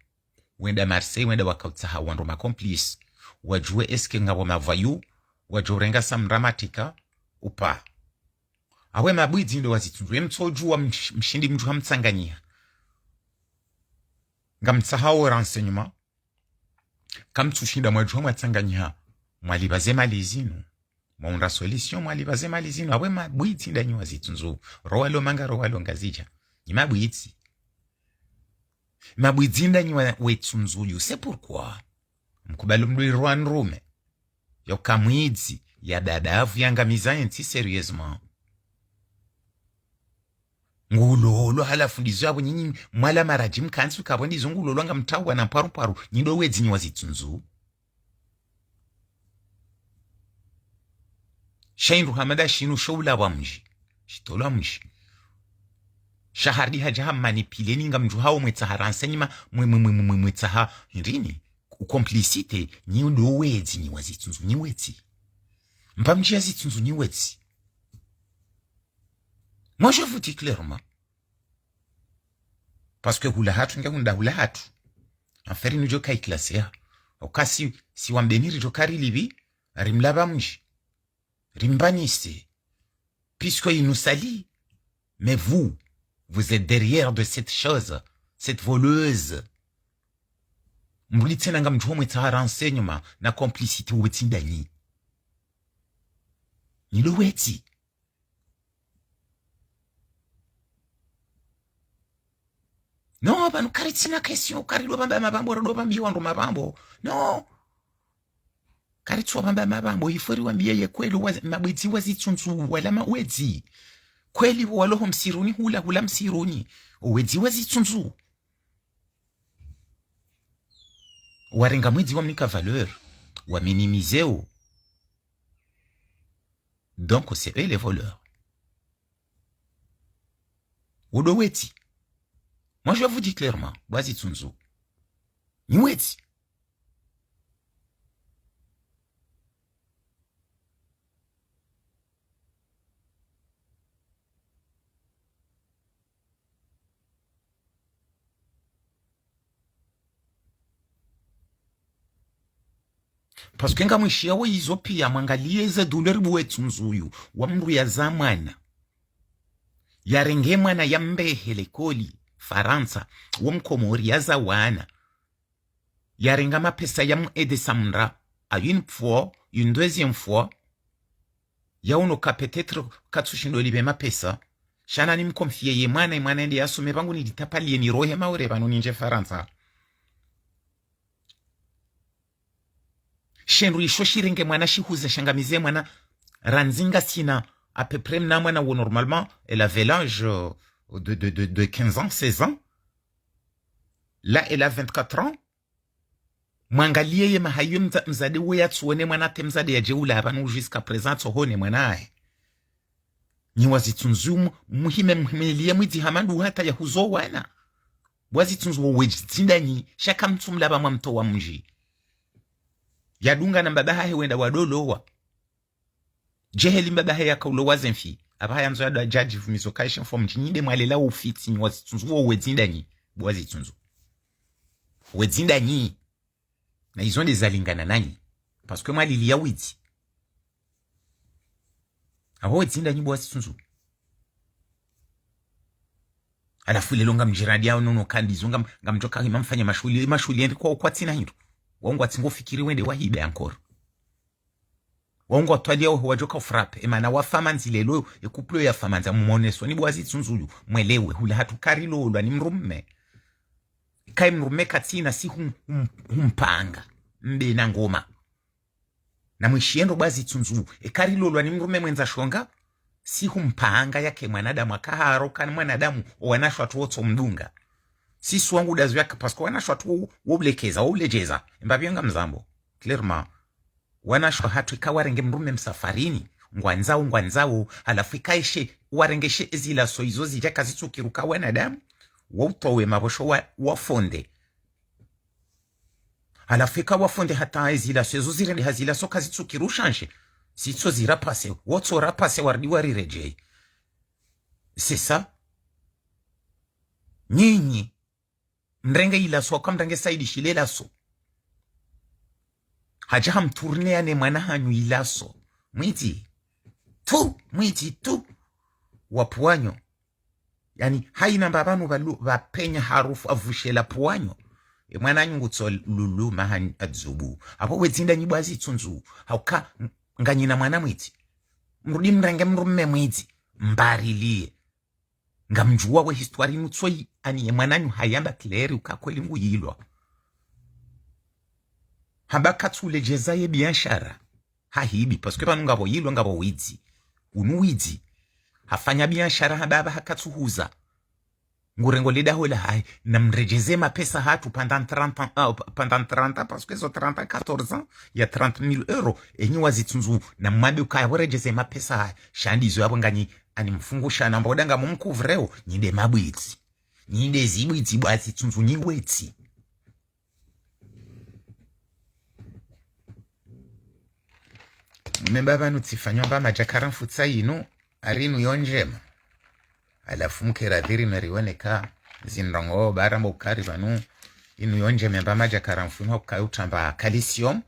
Wenda Marseille, wenda wakautsa hawando ma complice. Wajue eske ngawa mavayu. Wajorenga samdramatika. Ou pas. Awe mabwidzi ndo wazitundu mtsojuwa mshindi mtu hamtsanganyia ngamtsahao renseignement kamtsushinda mwajuwa mwatsanganyia mwalibaze malizinu mwaunda solution mwalibaze malizinu awe mabwidzi ndanyi wazitundu roalo manga roalo ngazija ni mabwidzi ndanyi wetunzuyu c'est pourquoi mkubalo mdui roan rume yokamwidzi ya dadavu yangamiza enti sérieusement ngulolo halafundizo yabo nyinyi mwala maraji mkansi kaboni zungulolo nga mtawa na paru nyindo wedzi nyiwazitunzu shainru hamada shinu showla wamji shitola mji shahardi haja manipile ninga mju hao mwetsaha renseignement mwetsaha ndini complicité nyindo wedzi nyiwazitunzu nyiwetsi mpamji yazitunzu nyiwetsi. Moi, je vous dis clairement. Parce que hula hatu nga hunda hula hatu. Enferi nujo kai klasea. Okasi si wambeniri jokari libi. Rimlaba mji. Rimbaniste. Puisqu'il nous salit. Mais vous êtes derrière de cette chose. Cette voleuse. Mbulitse nanga mjuho mwetaha renseignement. Na complicité weti ndani. Nilo weti. Non, bah nous karitina question, karido bamba mabambo, rodo bambi wando mabambo. Non. Karitwa bamba mabambo, ifori wambia ye kweli mabwezi wazitsunzu, wala mawezi. Kweli waloho msiruni hula msiruni. Uwezi wazitsunzu. Warenga mwezi wamnika valeur. Wa minimiser. Donc c'est eux les voleurs. Odoweti. Moi je vous dis clairement, wazitsunzu. Niweti. Parce que nga mwishia we izo pia mwangalie ze douleur bwetu nzuyu wa mndu ya zamana yarenge mwana ya mbehe lekoli Faransa wa mkomori ya zawana yarenga mapesa ya mwede samra a une fois, une deuxième fois ya unoka peut-être katsushindo libe mapesa shana ni mkonfie ye mwana ndi asume bangu ni ditapalie ni rohe maure banu ninje Faransa shenru ishoshirenge mwana shihuza shangamize mwana ranzinga sina à peu près mna mwana où normalement elle avait l'âge de 15 ans, 16 ans. Là elle a 24 ans. Mwangalie ye mahayo mzade weya tsuone mwana temzade ya jeula abanu jusqu'à présent tsohone mwanae. Ni wazitunzu muhimelie mwiti hamandu hata ya huzo wana. Wazitunzu wejitindani shaka mtumlaba mwamto wa mji. Yadunga na mbabaha wenda wadolowa. Jeheli mbabaha ya kaulo wazenfi. Abaya mzo ya jaji fumizokaisha fo mjinide mwalela ufiti ni wazitunzu wezindani. Wazitunzu. Wezindani. Na ils ont des alingana nani. Parce que moi lilia witi. Abo wezindani wazitunzu. Alafu ile longa mjiradi yao nono kandi zonga ngamjoka imamfanya mashuli endi kwa tina hindo. Wangu atingo fikiri wende wahibe ankoro. Wangu atwalia wajoka ufrape. Emana wafamanzi lelo ekuplo ya famanza mmoneso. Ni bwazi tsunzuyu. Mwelewe hula hatu karilo ulwa ni mrumme. Kai mrumme katina si humpanga. Mbe na ngoma. Na mwishiendo bwazi tsunzuyu. Karilo ulwa ni mrumme mwenza shonga. Si humpanga yake mwanadamu. Akaharo kani mwanadamu. Wanashwa tuoto mdunga. Sisi wangu dazu yake pasko wanashwa tu woblekeza, woblejeza. Mbabianga mzambo. Clairement. Wanashwa hatu ikawarenge mrume msafarini. Ngwanzao. Halafu ikaishe warengeshe ezila so izo zijaka zitukiruka wanadamu. Wautowe mabosho wafonde. Halafu ikawafonde hata ezila so izo zirende hazila so kazitukiru shanje. Sitso zirapase. Wotso rapase wardiwari rejei. C'est ça. Nyinyi. Mrenge ilaso akamrenge saidi shilelaso. Haja hamturne ane mwana hanyu ilaso. Mwiti tu. Wapuanyo. Yani haina mbabanu wapenya harufu avushela puanyo. Mwana nyungutso lulu mahan adzubu. Hapo wezinda nyibazi tunzu. Hauka nganyina mwana mwiti. Mrudi mrenge mrumme mwiti. Mbarilie. Ngamjua we histoire nutsoi ani mwananyu hayamba kleri ukakweli nguyilwa. Hamba katsule jezaye biashara. Hahibi parce que panu ngabo yilwa ngabo wizi. Unuwizi. Hafanya biashara hababa hakatsuhuza. Ngurengo leda hola hai na mrejeze mapesa hatu pendant 30 ans parce que so 30 14 ans ya 30,000 euros enyi wazitunzu na mmabi ukayarejeze mapesa hai shandizo yabo nganyi ani mfungusha na mbodanga mumkuvreo nyinde mabwitsi nyinde zibwitsi bwatsi tunzu nyiwetsi mbaba nutsifanywa ba majakara mfutsa ino arinu yonjema alafu mkeradhiri merioneka zinrongo baramba ukari banu inu yonjema mbaba majakara mfunwa ukayutamba calcium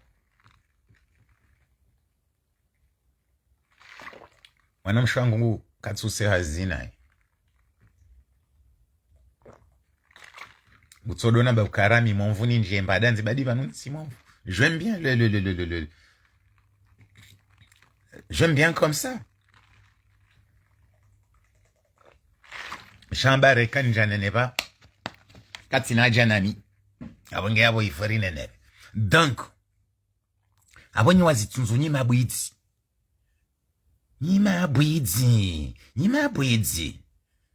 wana mshwangu katsuse hazina Butsodona ba ukarami monvuni njemba danzi badi banu simon. J'aime bien j'aime bien comme ça. Chambare kanjane neba katina janani abonge yabo ifarine nebe donc abonye wazitunzu nyima bwidzi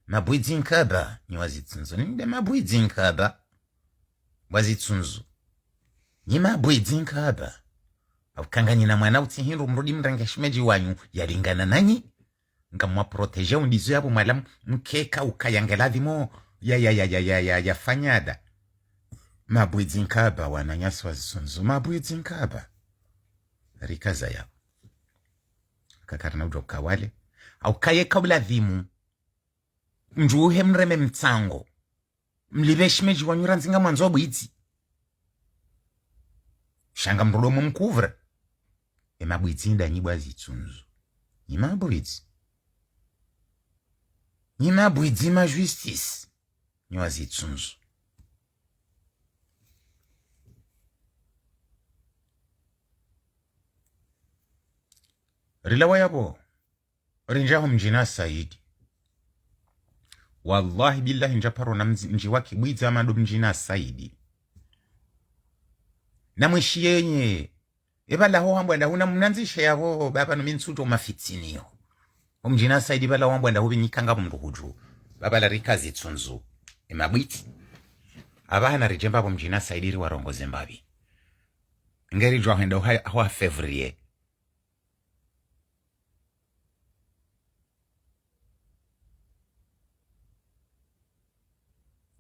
mabwidzi nkaba ni wazitunzu ninde mabwidzi nkaba wazitunzu nyima bwidzi nkaba abukanganye na mwana utihindu mrudi mrange shimeji wanyu yalingana nanyi ngamwa protege undizo yabo mwala mkeka ukayangeladhimo ya fanyada mabwidzi nkaba wananyasi wazitunzu mabwidzi nkaba rikaza yabo kakarna ujoka wale au kaye kabla dhimu mjuhe mreme mtsango mliveshimeji wanyura nzinga mwanzo bwidzi shanga mrodomo mkuvra mabwidzi ndanyibwa zitunzu mabwidzi ma justice nywa zitunzu rilawa yabo rinjaho mjina Saidi wallahi billahi njaparo na mji wake bwidzi amado mjina Saidi na mwishi yenye ebala ho hambwanda huna mnanzisha yabo baba no minsuto mafitsinio omjina Saidi bala ho hambwanda ho binyikanga mundu huju baba la rikazi tsunzu emabwiti abana rijemba bo mjina Saidi ri warongoze mbabi ngeri jwa henda ho Fevrier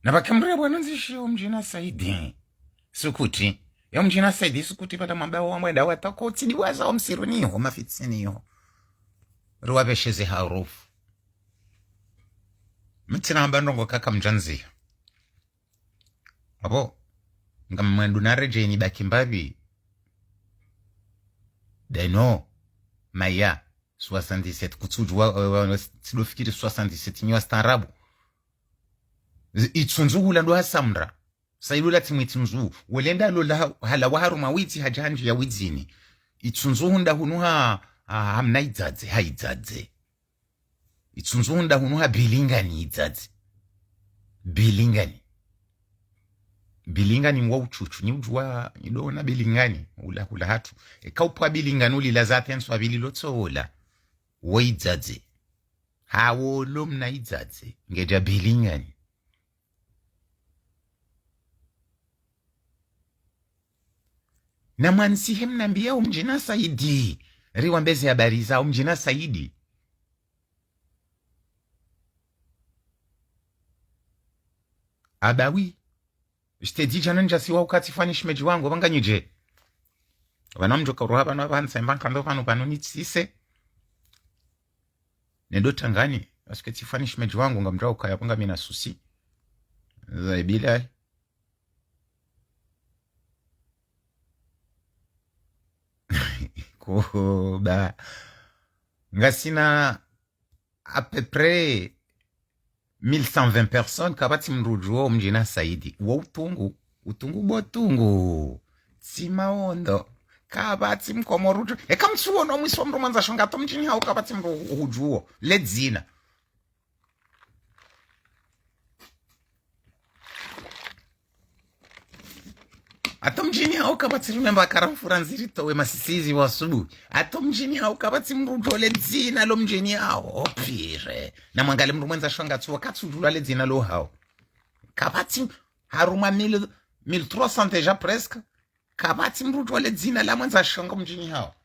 na bakambre bwananzishi omjina Saidi sukuti ya mjina Saidi sukuti pata mambao wamwenda watako tini waza omsiruniho mafitsiniho ruwabesheze harufu mtina mbandongo kaka mjanzi abo ngamwendu nareje ni bakimbabi deno maya 77 kutsujwa sidofikiri 77 nywa starabu itsunzu hula ndo hasamra sailula timwitsunzu welenda lola hala waharu mawiti hajanji ya widzini itsunzu hunda hunuha hamna idzadze haidzadze itsunzu hunda hunuha bilingani idzadze bilingani mwa uchuchu ni ujwa idona bilingani ula hula hatu kaupwa bilingani ulila zate nswa bililotsola wo idzadze hawo lomna idzadze ngeja bilingani na mwansihe mnambia umjina Saidi riwambeze habari za umjina Saidi abawi jtedi jana njasiwa ukati fani shimeji wangu wanga nyuje wanamjoka uruha bano wabansa mbanka ndo pano pano nitsise nendo tangani wasiketi fani shimeji wangu nga mjao kaya wanga mina susi zaibila ba ngasina à peu près 1120 personnes kabati mrujuo mjina Saidi wa utungu botungu simaondo kabati mkomorujo ekamtsuo no mwiswa mru manza shongato mjini hao kabati mrujuo ledzina ato mjini hao kabati rumemba karamfura nzirito we masisizi wa subu ato mjini hao kabati mrujo ledzina lo mjini hao opire na mwangale mru mwenza shonga tsuwa katsujula ledzina lo hao kabati haruma 1300 deja presque kabati mrujo ledzina la mwenza shonga mjini hao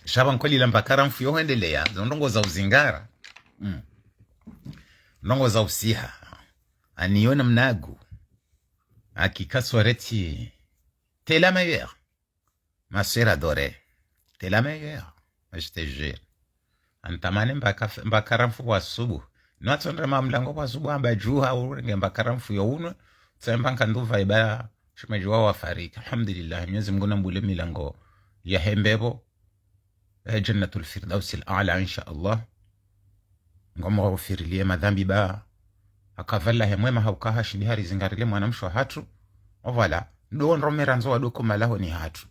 shaba nkoli lamba karamfu yohendelea zondongo za uzingara ndongo za usiha aniona mnagu Akika Soireti, t'es la meilleure. Ma sœur adorée, t'es la meilleure. Je te jure. Antamane mbakaramfu wa subu. Nwatondre mamlango wa subu amba juha urenge mbakaramfu ya unwe. Tsembanka nduva ibaya shumejuwa wa fariki. Alhamdulillah, Mwenyezi Mungu na mbule milango ya hembebo. Jannatul Firdausi al-A'la insha Allah. Ngomo ufirilie madhambi ba akavala hemwema haukaha shindi hari zingarile mwanamshwa hatu ovala ndo nromera nzo wadoko malaho ni hatu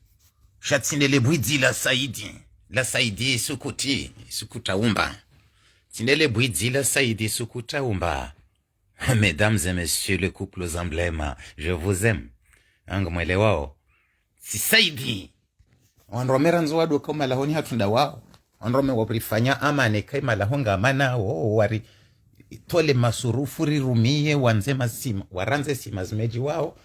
shatsindele bwidzi la Saidi sukuta umba tsindele bwidzi la Saidi sukuta umba Mesdames et messieurs, le couple aux emblèmes, je vous aime. Anga mwelewao. Si Saidi. Wanromera nzuwadu kwa malahoni hatunda wao. Wanrome waprifanya amane kai malahonga amana wari tole masurufu rirumie wanze masima. Waranze sima zimeji wao.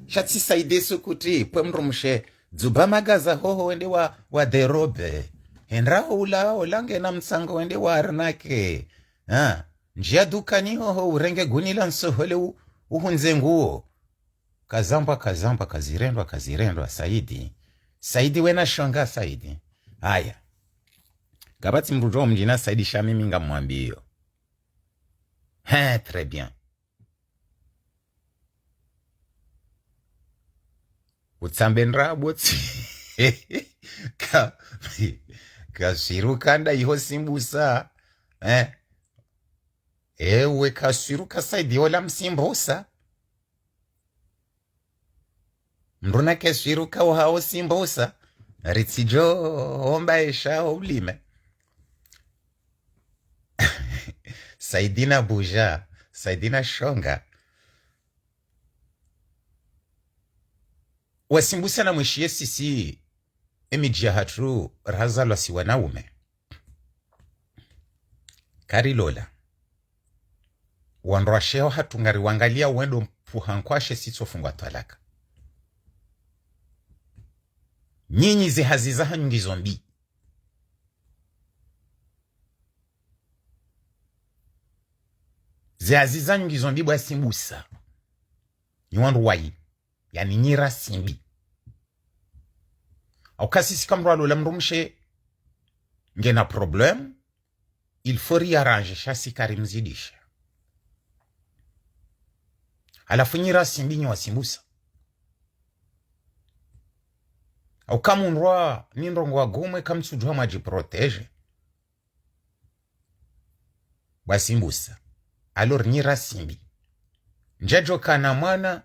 Shatsi Saidi sukuti. Pwe mrumshe. Dzuba magaza hoho wende wa derobe. Henra ula olange na msango wende wa arnake. Njia dukani hoho urenge gunila nsohole uhunze nguo. Kazamba kazirendwa Saidi wena shonga Saidi. Aya. Gabati mrujo mjina Saidi shamimi nga mwambio. Très bien. Utsambendra botsi. Kashiruka nda iho simbusa. Ewe kashiruka Saidi ola msimbusa. Mruna keshiruka uhao simbusa. Ritsijo omba esha ulime. Saidina buja. Saidina shonga. Wasimbusa na mwishie sisi. Emijia hatru razalwa si wanaume. Karilola. Wanroasheo hatungari wangalia uendo mpuhankwashe sitofungwa talaka. Nyinyi zihazizaha nyingi zombi. Zihazizaha nyingi zombi bwa simbusa. Nyuandu wai. Yani nyira simbi. Au kasi sikamrwa lola mrumshe. Ngena problem. Il faut rearranger chasi karimzidisha. Alafu nyira simbi nywa simbusa. Au kama unroa nindrongo wa gome kama sujua maji protege. Basimbusa. Alor nyira simbi. Njajo kana mwana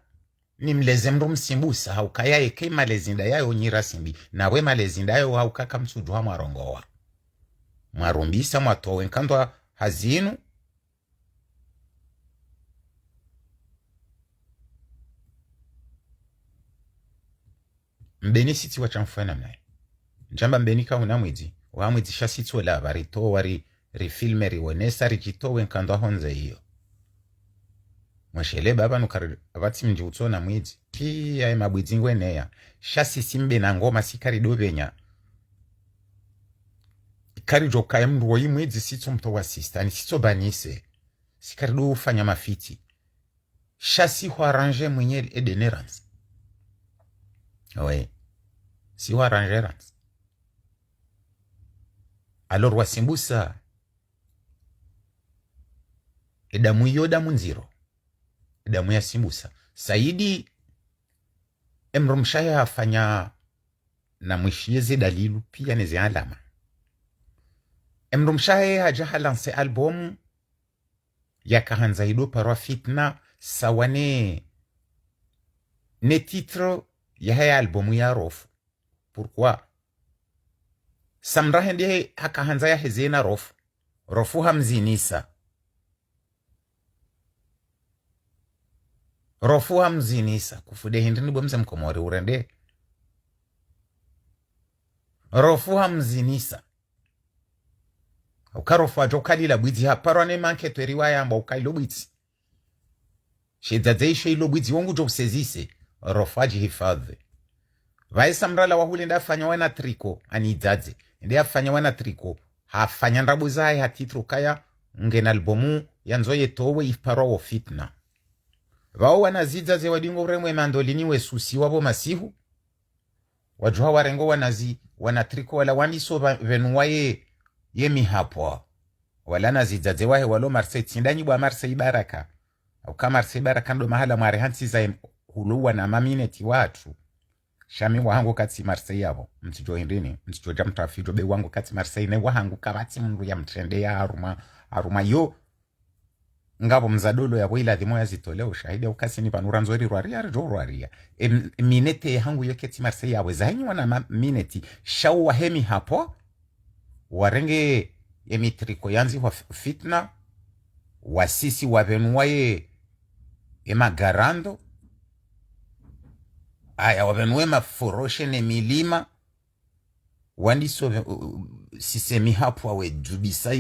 ni mleze mru msimbusa. Hau kaya eke malezinda yayo nyira simbi. Na we malezinda yayo hau kaka msujua marongowa. Marumbisa matowe nkandwa hazinu. Mbeni siti wachamfana mnae. Njamba mbeni ka unamwezi. Wahamwezi shasiti wala varito wari rifilme riwonesa rijito wenkandwa honze hiyo. Mwashele baba nukari avati mjiuto na mwezi. Pia ya mabwezi ngweneya. Shasi simbe na ngoma sikari dovenya. Ikari joka ya mruwa yi mwezi sito mto wa sistani. Sito banise. Sikari do ufanya mafiti. Shasi huaranje mwenye edenerans. Ouais. Si huaranje. Alors wasimbusa. Edamu iyo damu nziro. Edamu ya simbusa. Saidi emrumshaya afanya na mwishieze dalilu pia neze alama. Emrumshaya hajaha lance album ya kahanzaido parwa fitna sawane ne titre ya haya albumu ya rofu. Pourquoi? Samra hende hakahanza ya hezena rofu. Rofu hamzinisa. Rofu hamzinisa. Kufude hindi ni bwemze mkomori urende. Rofu hamzinisa. Ukarofu ajokali la bwizi haparwa ne manke tueriwa yamba ukali lo bwizi. Shedzaze ilo bwizi wongu jo sezise. Rofu aji hifadhe. Vai samrala wahuli nda afanya wana triko. Anidzaze. Ndi afanya wana triko. Hafanya nrabu zae hatitru kaya. Ngen albumu yanzoye towe iparwa wo fitna. Vao wanazidzaze wadingo uremwe mandolini we susi wabo masihu. Wajuha warengo wana triko wala waniso venuwaye yemi hapwa. Wala nazidzaze wahe walo Marseille. Tindanyi wa Marseille baraka. Au kama Marseille baraka ndo mahala marehansi za huluwa na mamineti watu. Shami wahangu kati Marseille yabo. Mtijo indini. Mtijo jamtafijo be wangu kati Marseille. Ne wahangu kabati mndu ya mtrende ya aruma yo. Ngabo mzadolo ya wila dhimo ya zitole ushahidi. Ukasi ni panura nzori ruaria ruaria. Minete hangu yo kati Marseille yabo. Zahinyi wana mineti. Shau wahemi hapo. Warenge emitriko yanzi wa fitna. Wasisi wavenuwaye emagarando aya wavenue maforoshe ne milima wandiso sisemi hapo awe jubisa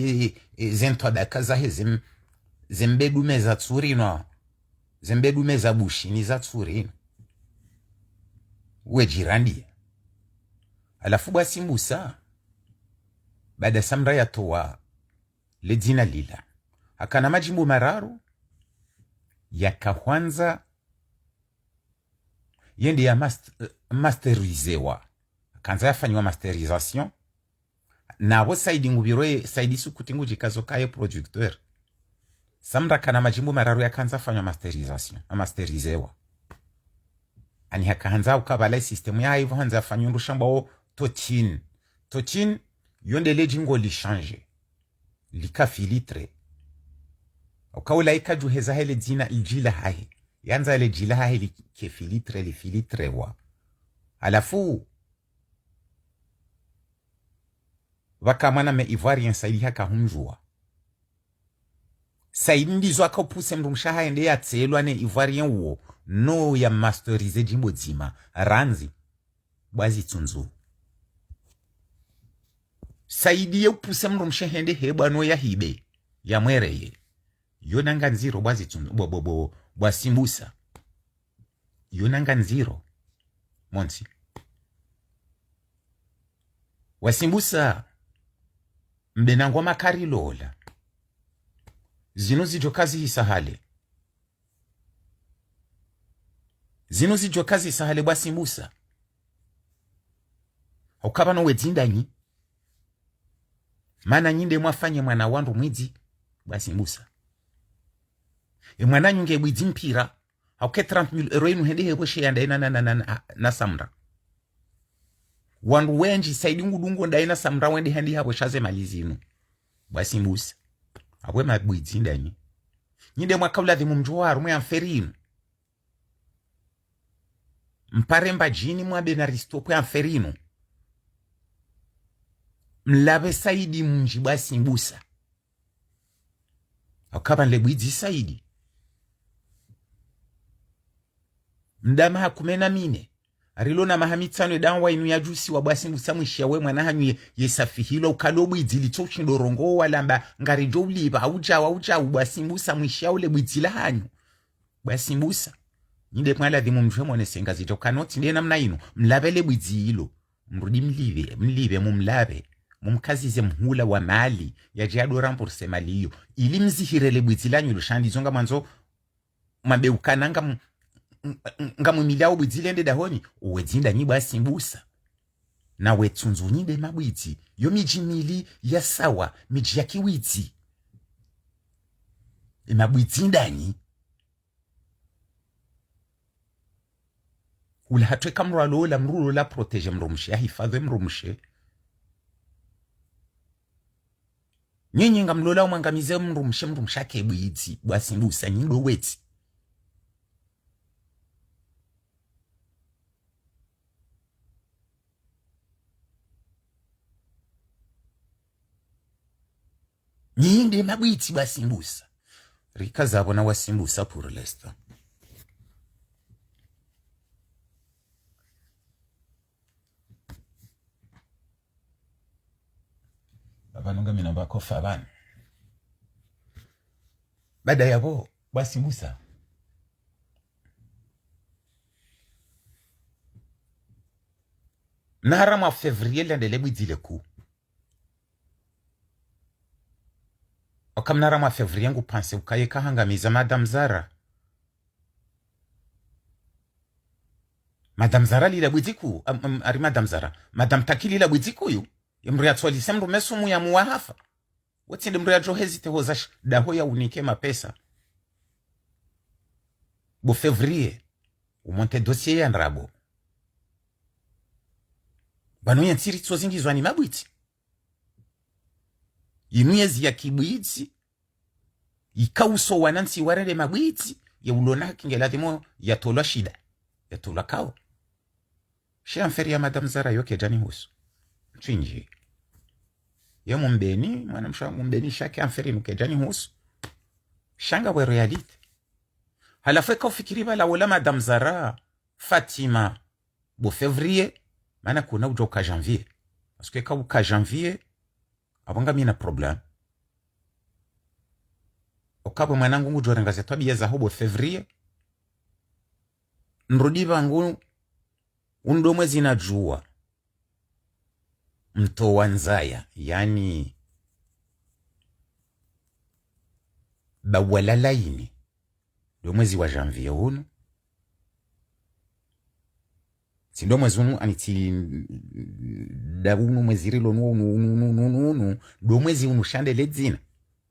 zento dakaza he zembedume za tsurino zembedume za bushini za tsurino we jirandi alafu basi Musa baada samra ya toa le dina lila akana majimbo mararu yakahwanza yendi ya masterizewa kanza yafanywa masterisation nabo saidi ngubiro saidi sukutingu jikazo kaye producteur samra kana majimbo mararu yakanza fanywa masterisation amasterizewa ani hakaanza ukabala system ya hivyo hanza fanywa ndushamba totin yonde lejingo li change lika filtre ukawula ikaju heza hele dina iljila hahe yanza ile jila hahe li ke filtre wa alafu wakamana me ivoirien saidi haka humjua saidi ndizo akapuse mrumshaha ende ya tselwa ne ivoirien uo no ya masterize jimbo dzima ranzi bazi tunzu saidi upuse mrumshaha ende heba no ya hibe ya mwereye yonanga nziro bazi tunzu bwasimbusa yonanga nziro monsi wasimbusa mbenangwa makari lola zino zijo kazi hisahale bwasi Musa ukaba no wedzindanyi mana nyinde mwafanye mwana wandu mwidzi bwasi Musa mwana nyunge bwidzi mpira auke 30,000 euro inu hende hebo sheyanda na samra wandu wenji saidi ngudungo ndaina samra wende handi habo shaze malizi inu bwasi Musa abwe mabwidzi ndanyi nyinde mwakawula dhimu mjuwaru mwe amferinu mparemba jini mwa benaristo kwe amferinu mlabe saidi mji bwasi Musa akaba nlebwidzi saidi mdama hakumena mine arilona mahamitsano danwa inu ya jusi wa bwasi Musa mwishia we mwana hanyu yesafihilo ukalobwidzi litoshindorongo walamba ngari jowliba auja bwasi Musa mwishia ule bwidzila hanyu bwasi Musa nyinde mwala dhimu mjwe mwone senga zito kanoti ndiye namna inu mlabele bwidzi hilo mrudi mlibe mumlabe mumkazize mhula wa mali ya jiado rampurse mali hiyo ili mzihirele bwidzila nyu lushandi zonga mwanzo mabeukananga ngamumila ubwidzilende dahoni uwedzinda nyi bwasi Musa na wetsunzu nyinde mabwidzi yo miji mili ya sawa miji ya kiwidzi mabwidzindanyi ula hatweka mrulo la protege mrumshe ahifadhe mrumshe nyinyi ngamlola umangamize mrumshe ake bwidzi bwasi Musa nyindo wetsi nyinde mabwidzi bwasi Musa rika zabo na wasimbusa pour l'instant abanunga mina bakofa abana bada yabo bwasi Musa nahara mwa février landele bwidzile ku okamnara mwa février ngu pense ukaye kahangamiza Madame Zara lila bwidziku ari Madame Zara Madame Takili la bwidziku yu imri atwali semru mesumu ya muwahafa wotinde mri ajo hezite hozash daho ya unike mapesa bo février umonte dossier ya nrabo banu ya nsiri tsozingizwa ni mabwiti inuyezi ya kibwiti ikauso wanansi warele mabwiti ya ulona kingela dimo ya tolwa shida ya tolwa kao shamferi ya Madame Zara yoke jani husu twinji ya mumbeni mwana mumbeni shake amferi nuke jani husu shanga we realite halafu kaufikiri bala wala madame Zara Fatima bo février maana kuna uja uka janvier parce que ka uka janvier abanga mina problème okabo mwanangu ngujorenga za tabia za hobo février nrudi bangu undo mwezi na jua mto wanzaya yani bawala laini ndo mwezi wa janvier hunu sindo mwezi hunu aniti da hunu mwezi rilo nu do mwezi hunu shande ledzina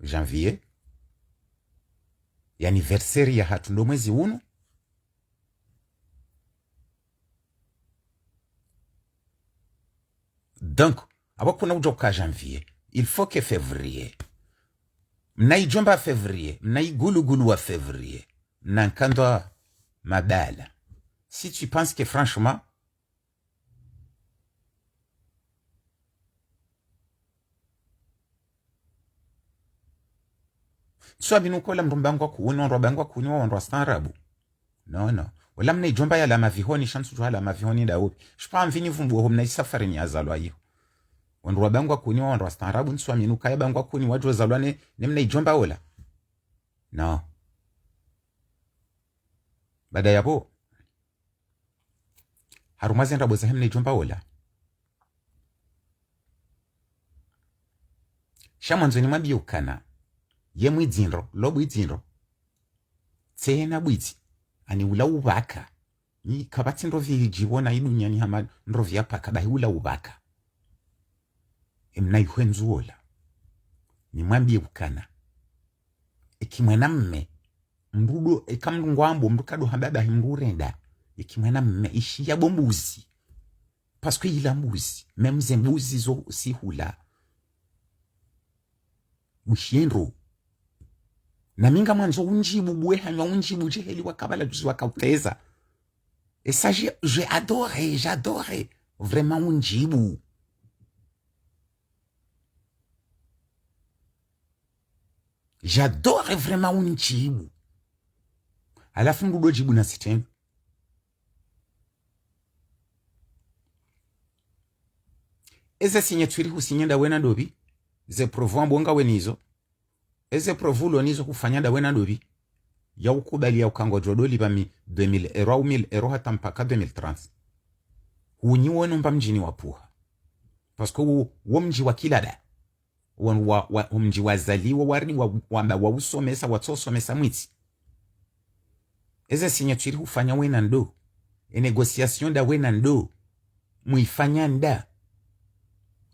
janvier yani anniversaire ya hatu ndo mwezi hunu donc abakuna ujoka janvier il faut que février mnaijomba février mnaigulugulu wa février mnankandwa mabala si tu penses que franchement soit binukola mrumbango kuuno robango kunywa ndo starabu non wala mnaijomba ya la mavihoni shansu jwa la mavihoni daobi je pas envie ni vumbu mna safari ni azalwa hiyo wandwa bangwa kuni wandwa starabu nswa minuka ya bangwa kuni wajwa zalwane nemna ijomba ola no bada yabo harumazi ndabo za hemna ijomba ola shamanzo ni mabi ukana ye mwidzinro lobu idzinro tsena bwitsi ani ula ubaka ni kabati ndrovi jibona idunya ni hama ndrovi yapaka bahi ula ubaka mnaihwenzuola ni mwambie ukana ikimwena mme mrudo ikamngwambo mrukado hababa himrurenda ikimwena mme ishia bombuzi parce que il a mbuzi memze mbuzi zo sihula ushienro na minga mwanzo unjibu bwe hanywa unjibu jeheli wakabala juzi wakauteza et ça j'ai j'adorais vraiment unjibu j'adore vraiment unjibu alafu mrudo jibu na sitendo eze sinyetwiri husinyenda wena dobi ze provu ambonga wenizo eze provu lonizo kufanyada wena dobi ya ukubali ya ukango jodoli bami 2000 euro au 1000 euro hata mpaka 2030 unyi wenu mba mjini wapuha parce que wo mji wa kilada wa mji wazaliwa wari wa usomesa watosomesa mwiti eze sinyaturi hufanya wena ndo negociation da wena ndo muifanya nda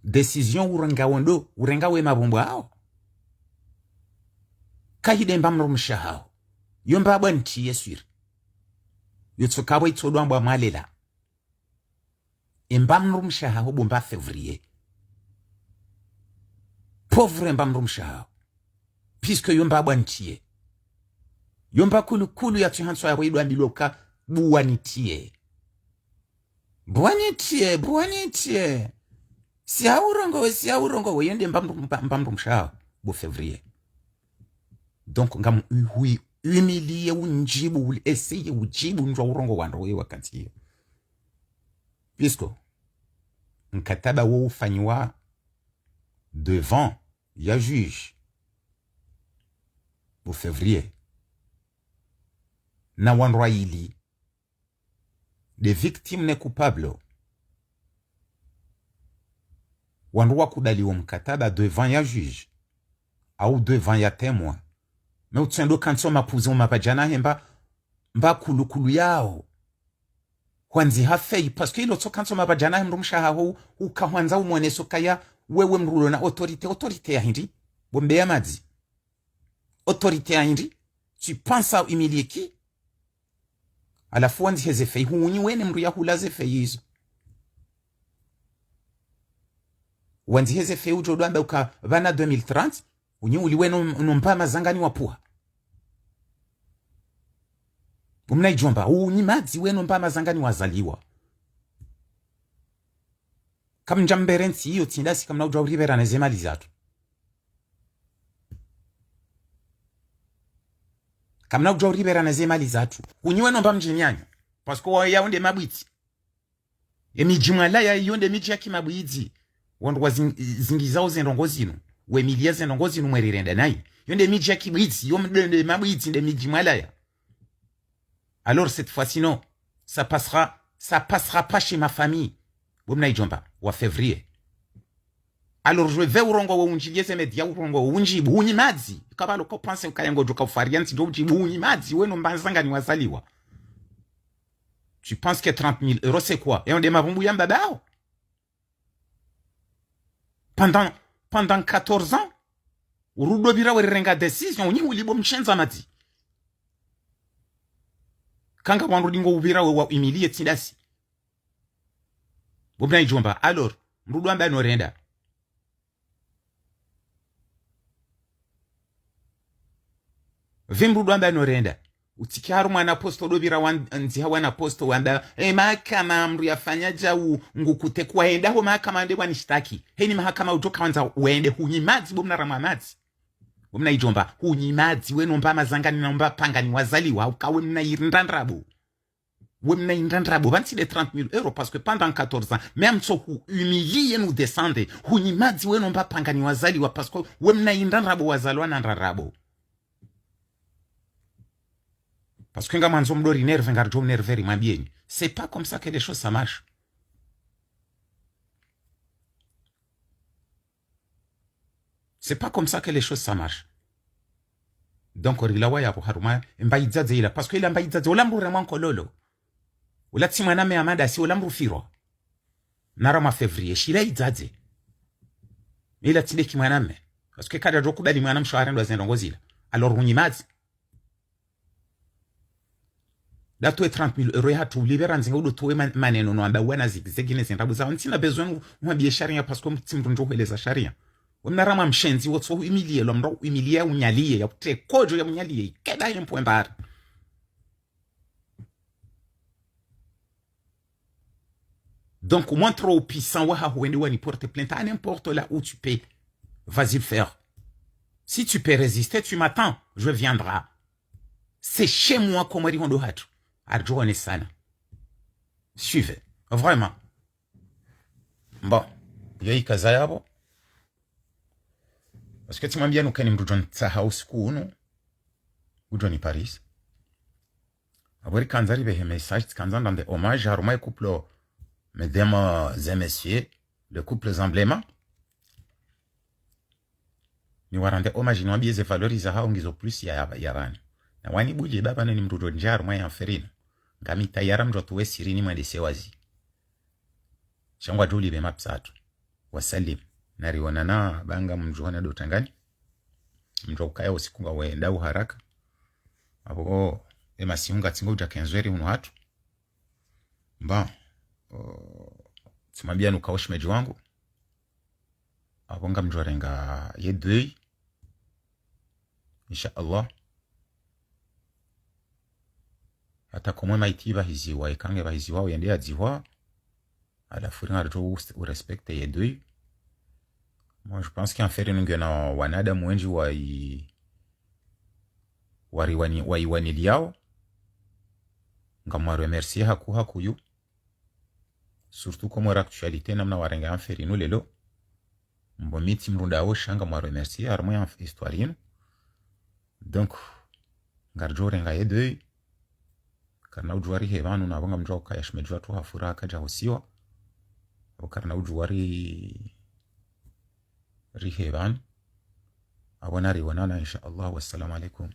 decision urenga we mabombo hao kahide mbamro mshahao yomba abanti yeswir yotsokabo itodo amba malela mbamro mshahao bomba février pauvre mbamro mshahao puisque yomba abanti yomba kulu ya tuhanso ya wedo ambiloka buwanitie si aurongo yende mbamro mshahao bo février donc ngam humilier unjibu essayer ujibu njwa urongo wando we wakati hiyo puisque mkataba wo ufanywa devant ya juge au février na wanrwa ili de victime ne coupable wanrwa kudaliwa mkataba devant ya juge au devant ya témoin mais utendo kanso mapuzo mapajana hemba mba kulukulu yao kwanzi hafei parce que ilo to kanso mapajana hemru mshaha ho ukahwanza umwoneso kaya wewe mrulo na autorité ya hindi bombe ya madzi autorité ya hindi tu penses à humilier qui à la fois nzi hezefei hunyi wene mru ya hulaze feizo wanzi hezefei ujodo amba uka vana 2030 unyi uliweno nompa mazangani wapuha umnaijomba unyi madzi weno mpa mazangani wazaliwa kamjamberensi hiyo tindasi kamna ujwa uribera na zemali zatu kamna ujwa uribera na zemali zatu unyiwe nomba mjinyanyo pasko wa yaonde mabwiti emijimala ya yonde miji ya kimabwiti wandu wa zingizao zendongo zinu we milia zendongo zinu mwerirenda nai yonde miji ya kibwiti yonde mabwiti nde mijimala ya. Alors cette fois-ci non, ça passera pas chez ma famille. Womna ijomba wa février. Alors je vais urongo wa unji yese media urongo wa unji bunyi madzi. Kabalo ko pense ukayango joka ufarianti do unji bunyi madzi weno mbanzanga ni wazaliwa. Tu penses que 30 000 euros c'est quoi? Et on démarre mbouya mbabao. Pendant 14 ans, urudo bira werenga décision ni ulibo mshenza mati. Kanga wanrudingo ubira wa imilie tindasi. Womna ijomba. Alors, mrudu amba norenda. Vimrudu amba norenda. Utikiharu mwana posto dobira nziha wana posto wanda mahakama amru yafanya jau ngukute kuwaenda ho mahakama ande wanishtaki. Heni mahakama utoka wanza uende hunyimadzi bomna ramamadzi. Womna ijomba. Hunyimadzi wenomba mazangani nomba pangani wazaliwa ukawe mna irindandrabu. Wemna indandrabo 30 000 euros parce que pendant 14 ans même so humilier nous descendre hunyimadzi wenomba pangani wazaliwa parce que wemna indandrabo wazalwa na ndarabo. Parce que ngama nzomdo rinerve ngarjo nerveri mabieni. C'est pas comme ça que les choses ça marche. C'est pas comme ça que les choses ça marche. Donc orilawa ya haruma mbaidzaze ila parce que ila mbaidzaze olambu vraiment kololo. Ulati mwaname amada si olambu firo. Narama février shila idzaze. Ila tindeki mwaname. Parce que kada joku bali mwanam shwarendo azendongozila. Alors unyimazi. Dato 30 000 euros ya tu libera nzinga udo tuwe maneno no amba wana zigizegine zindabu za ntina besoin mwabie sharia parce que mtimru njo kueleza sharia. Wamnarama mshenzi wotso umilie lo mro umilie unyalie ya kute kojo ya unyalie keda yempo mbara. Donc moins trop puissant waha huende wani porte plainte à n'importe là où tu peux. Vas-y le faire. Si tu peux résister, tu m'attends, je viendrai. C'est chez moi comme rihondo hatu. Arjoane sana. Suivez. Vraiment. Bon. Yoi kazayabo. Parce que tu m'as bien nous kani mrujon tsahau siku uno. Ujoni Paris. Abori kanzari behe message kanzan dans des hommages harumai couple mesdames et messieurs, le couple embléma. Ni warande hommage ni wambie ze valoriza hao ngizo plus ya yarani. Na wani buje baba ni mrujo njaru mwa ya mferino. Ngami tayara mjotu we sirini mwende sewazi. Shangwa juli be mapsatu. Wasalim. Narionana banga mjuhana do tangani. Mjoku kaya usikunga wenda uharaka. Apo ema siunga tingo uja kenzweri unu hatu. Mba. Tumambia nukaoshi meji wangu. Apo nga mjorenga yedui. Insha Allah. Hata komwe maiti bahiziwa ikange bahiziwa uyende adziwa ala furinga rjo u respecte yedui. Moi je pense qu'en faire une na wanada mwenji wari wani liao ngamwa remercier hakuyu surtout comme l'actualité namna warenga en faire nous lelo mbo miti mrunda wo shanga mwa remercier armo en histoire donc ngarjo renga yedui karna ujuari hevanu na bonga mjwa kayashmejwa tu hafura kaja hosiwa karna ujuari rihevan abonari wanana insha Allah wassalamu alaikum.